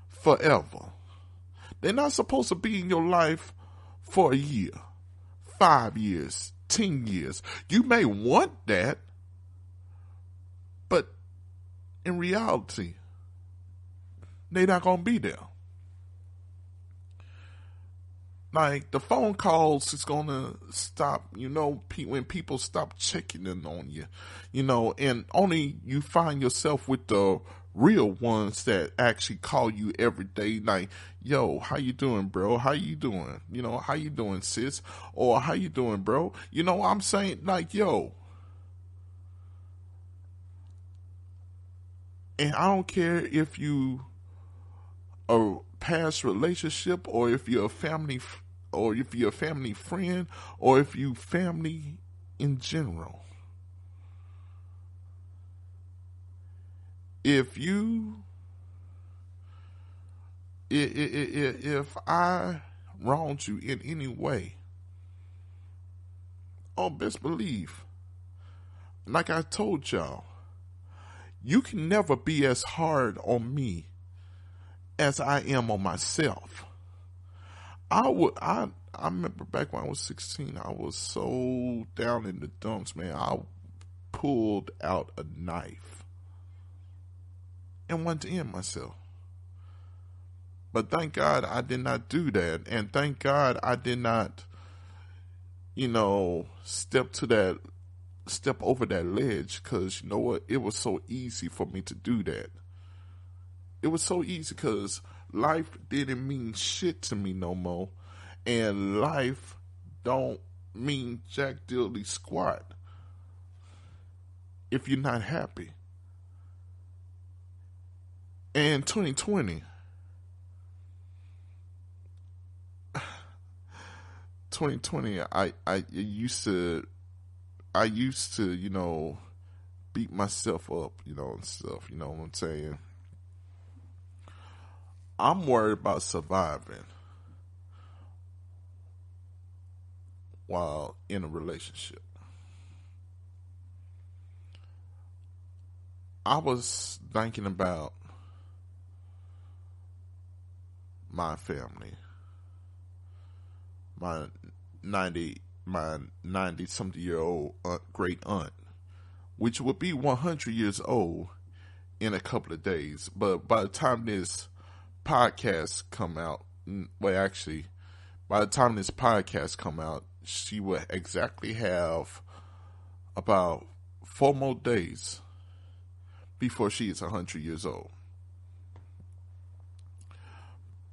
forever. They're not supposed to be in your life for a year, 5 years, 10 years. You may want that, but in reality, they're not going to be there. Like, the phone calls is going to stop, when people stop checking in on you, and only you find yourself with the real ones that actually call you every day, like, yo, how you doing, bro? How you doing? How you doing, sis? Or how you doing, bro? I'm saying, like, yo. And I don't care if you a past relationship or if you're a family friend or if you family in general. If I wronged you in any way, best believe, like I told y'all, you can never be as hard on me as I am on myself. I remember back when I was 16, I was so down in the dumps, man. I pulled out a knife and wanted to end myself. But thank God I did not do that. And thank God I did not, step over that ledge, because you know what? It was so easy for me to do that. It was so easy because life didn't mean shit to me no more. And life don't mean jack diddly squat if you're not happy. And 2020, I used to, beat myself up, and stuff, you know what I'm saying? I'm worried about surviving while in a relationship. I was thinking about my family, my 90 something year old great aunt, which would be 100 years old in a couple of days. But by the time this podcast come out, well, actually, by the time this podcast come out, she will exactly have about 4 more days before she is 100 years old.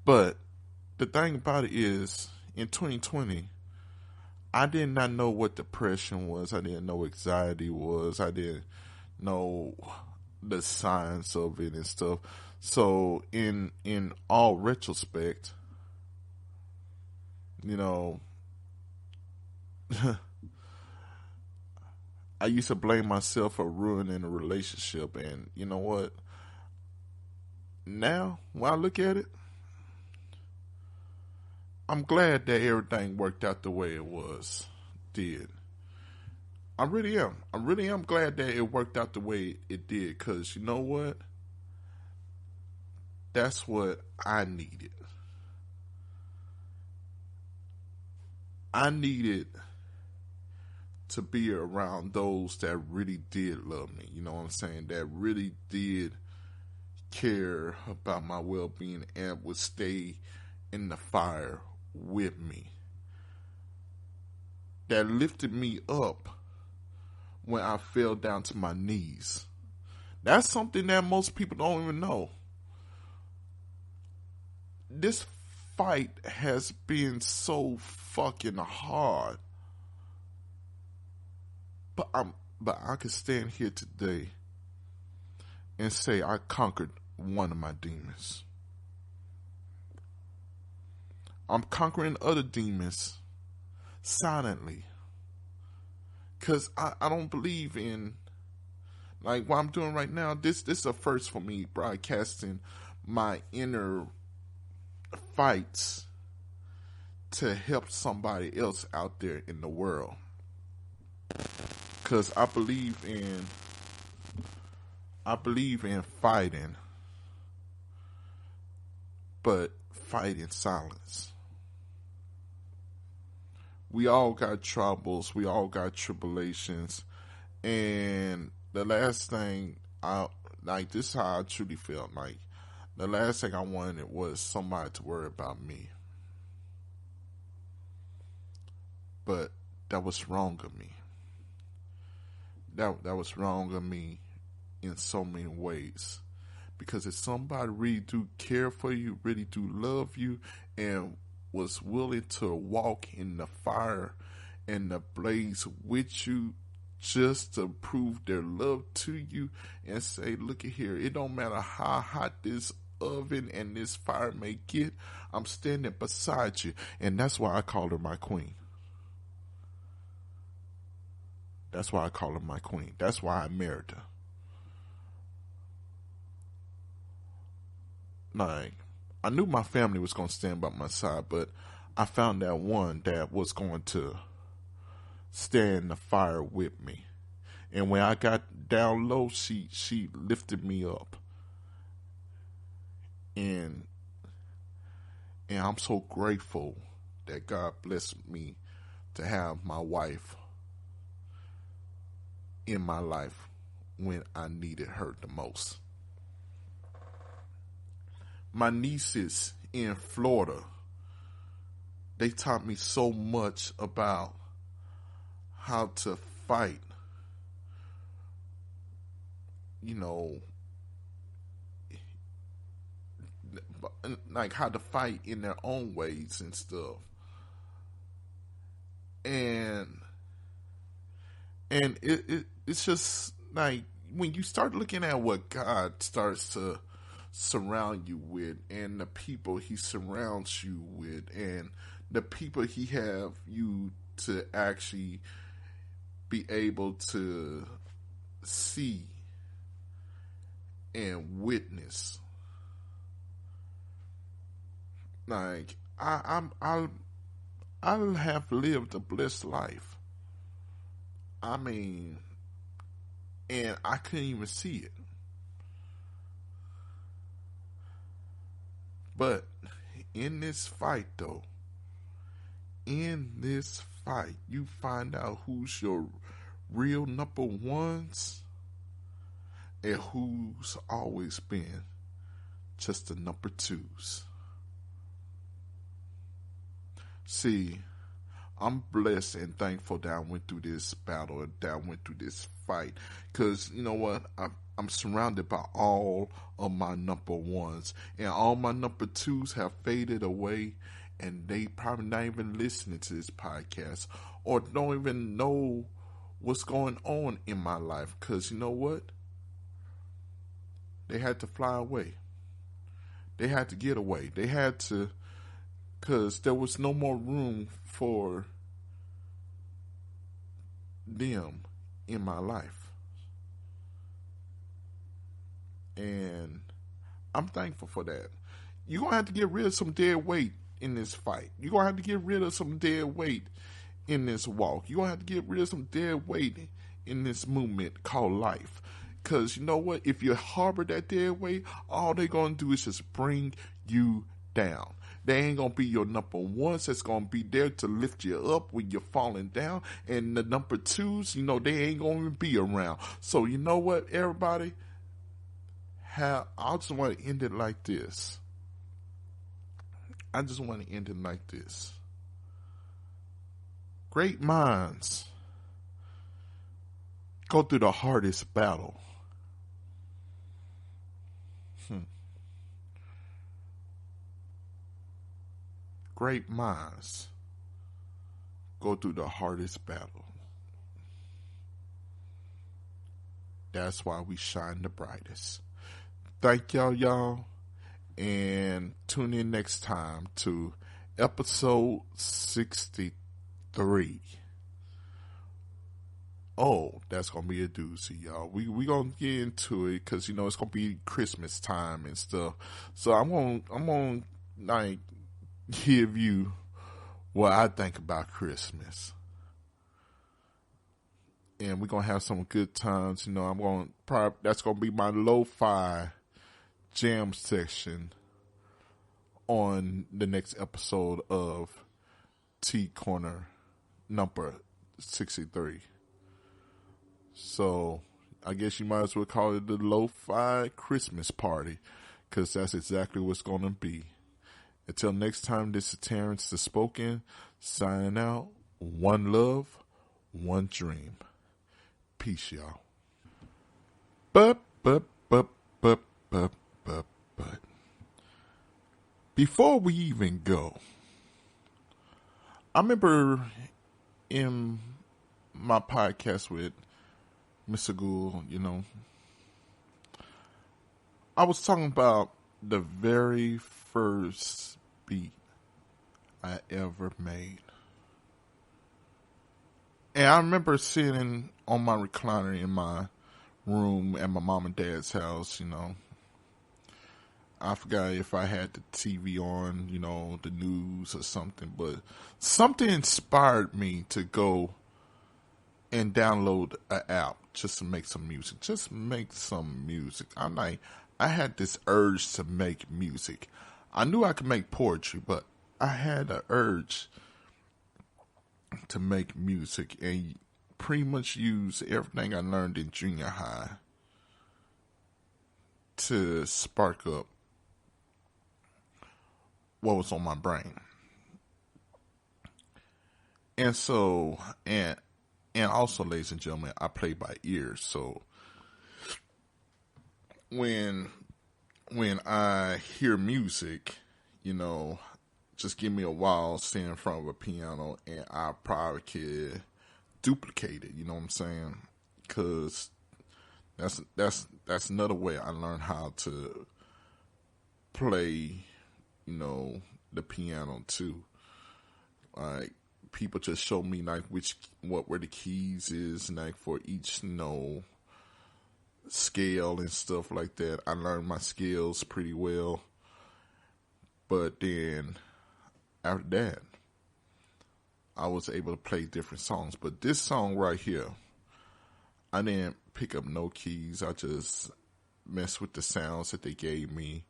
But the thing about it is, in 2020, I did not know what depression was. I didn't know anxiety was. I didn't know the science of it and stuff. So in all retrospect, you know, I used to blame myself for ruining a relationship, and you know what? Now, when I look at it, I'm glad that everything worked out the way it did. I really am. I really am glad that it worked out the way it did, because you know what? That's what I needed. I needed to be around those that really did love me. You know what I'm saying? That really did care about my well-being and would stay in the fire with me. That lifted me up when I fell down to my knees. That's something that most people don't even know. This fight has been so fucking hard. But I can stand here today and say I conquered one of my demons. I'm conquering other demons silently. Because I don't believe in, like what I'm doing right now, this is a first for me, broadcasting my inner fights to help somebody else out there in the world. Because I believe in fighting, but fight in silence. We all got troubles, we all got tribulations, and the last thing this is how I truly felt. Like, the last thing I wanted was somebody to worry about me. But that was wrong of me. That was wrong of me in so many ways. Because if somebody really do care for you, really do love you, and was willing to walk in the fire and the blaze with you just to prove their love to you and say, look at here, it don't matter how hot this oven and this fire may get, I'm standing beside you. And that's why I call her my queen. That's why I call her my queen. That's why I married her. Like, I knew my family was going to stand by my side, but I found that one that was going to stand in the fire with me. And when I got down low, she lifted me up. And I'm so grateful that God blessed me to have my wife in my life when I needed her the most. My nieces in Florida, they taught me so much about how to fight, you know, like how to fight in their own ways and stuff. And it's just like when you start looking at what God starts to surround you with, and the people he surrounds you with, and the people he have you to actually be able to see and witness. Like I'll have lived a blessed life. I mean, and I couldn't even see it. But in this fight, though, in this fight, you find out who's your real number ones and who's always been just the number twos. See, I'm blessed and thankful that I went through this battle and that I went through this fight. Because, you know what? I'm surrounded by all of my number ones. And all my number twos have faded away. And they probably not even listening to this podcast. Or don't even know what's going on in my life. Because, you know what? They had to fly away. They had to get away. They had to... Because there was no more room for them in my life. And I'm thankful for that. You're going to have to get rid of some dead weight in this fight. You're going to have to get rid of some dead weight in this walk. You're going to have to get rid of some dead weight in this movement called life. Because you know what? If you harbor that dead weight, all they're going to do is just bring you down. They ain't going to be your number ones that's going to be there to lift you up when you're falling down. And the number twos, you know, they ain't going to be around. So you know what, everybody? I just want to end it like this. I just want to end it like this. Great minds go through the hardest battle. Great minds go through the hardest battle. That's why we shine the brightest. Thank y'all, and tune in next time to episode 63. Oh, that's gonna be a doozy, y'all. We gonna get into it because you know it's gonna be Christmas time and stuff. So I'm gonna like give you what I think about Christmas. And we're gonna have some good times. You know, that's gonna be my lo-fi jam section on the next episode of T Corner number 63. So I guess you might as well call it the lo-fi Christmas party, because that's exactly what's gonna be. Until next time, this is Terence Da Spoken, signing out. One love, one dream. Peace, y'all. But. Before we even go, I remember in my podcast with Mr. Goel, you know, I was talking about the very first beat I ever made. And I remember sitting on my recliner in my room at my mom and dad's house, you know. I forgot if I had the TV on, you know, the news or something, but something inspired me to go and download an app just to make some music. Just make some music. I had this urge to make music. I knew I could make poetry, but I had an urge to make music and pretty much use everything I learned in junior high to spark up what was on my brain. And so, and also, ladies and gentlemen, I play by ear. So when I hear music, you know, just give me a while sitting in front of a piano and I probably could duplicate it, you know what I'm saying? Because that's another way I learned how to play, you know, the piano too. Like, people just show me like where the keys is, like for each, you know, scale and stuff like that. I learned my scales pretty well. But then after that, I was able to play different songs. But this song right here, I didn't pick up no keys. I just messed with the sounds that they gave me.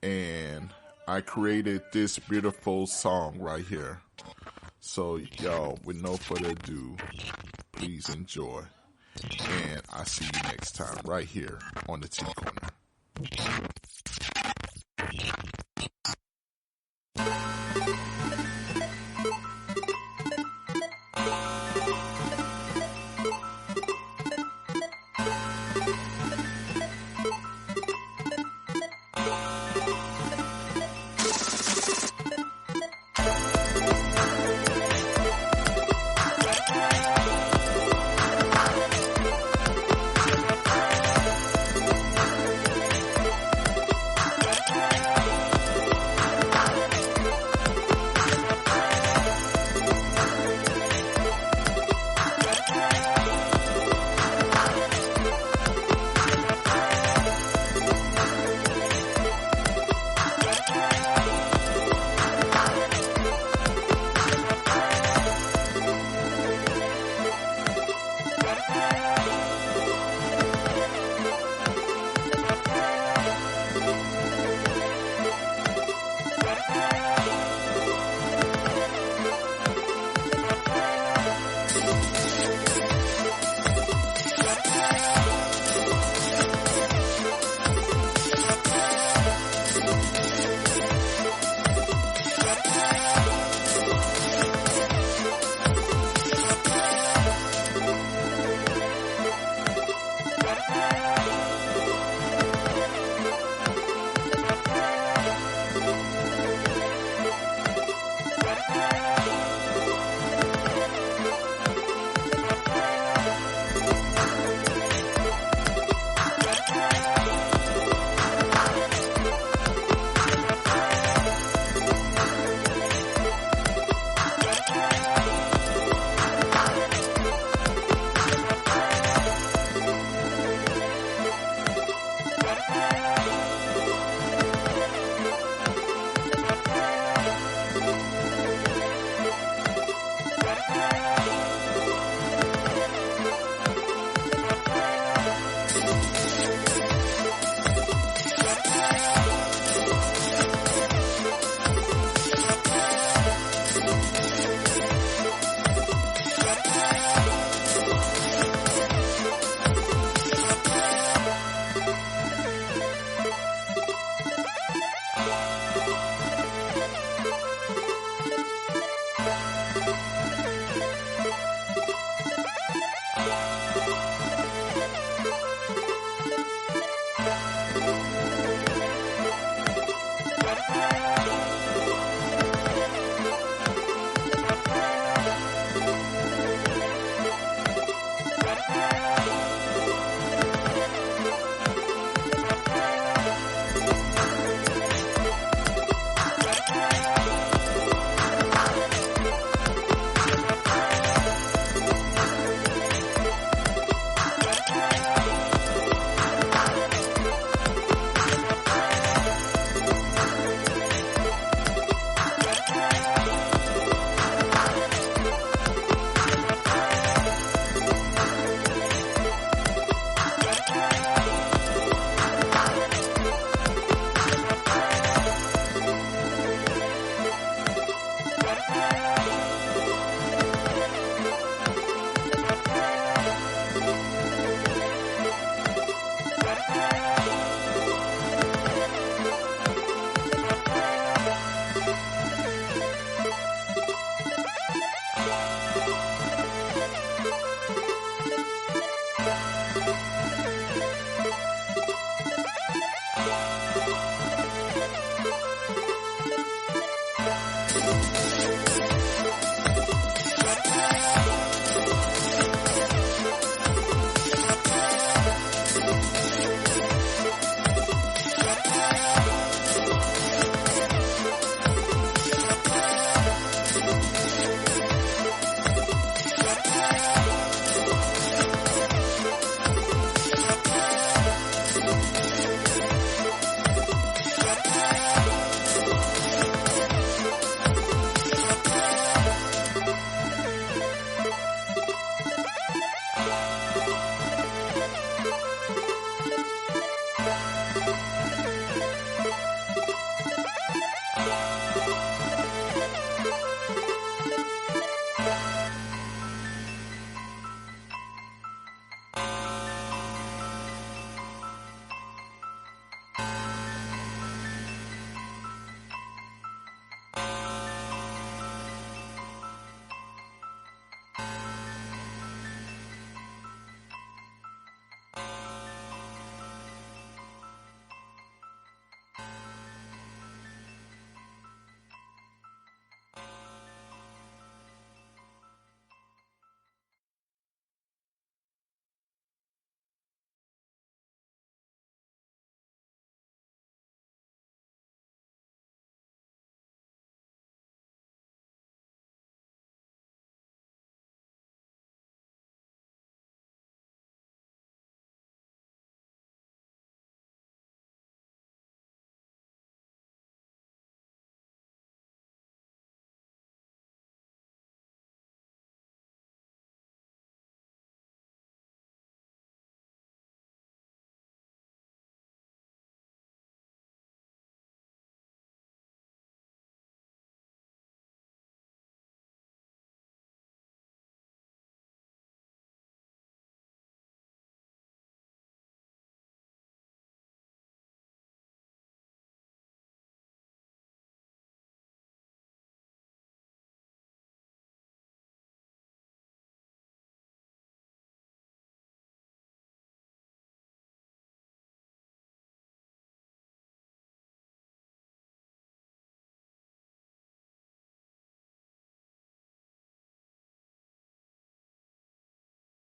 And I created this beautiful song right here. So, y'all, with no further ado, please enjoy. And I'll see you next time right here on the T Corner.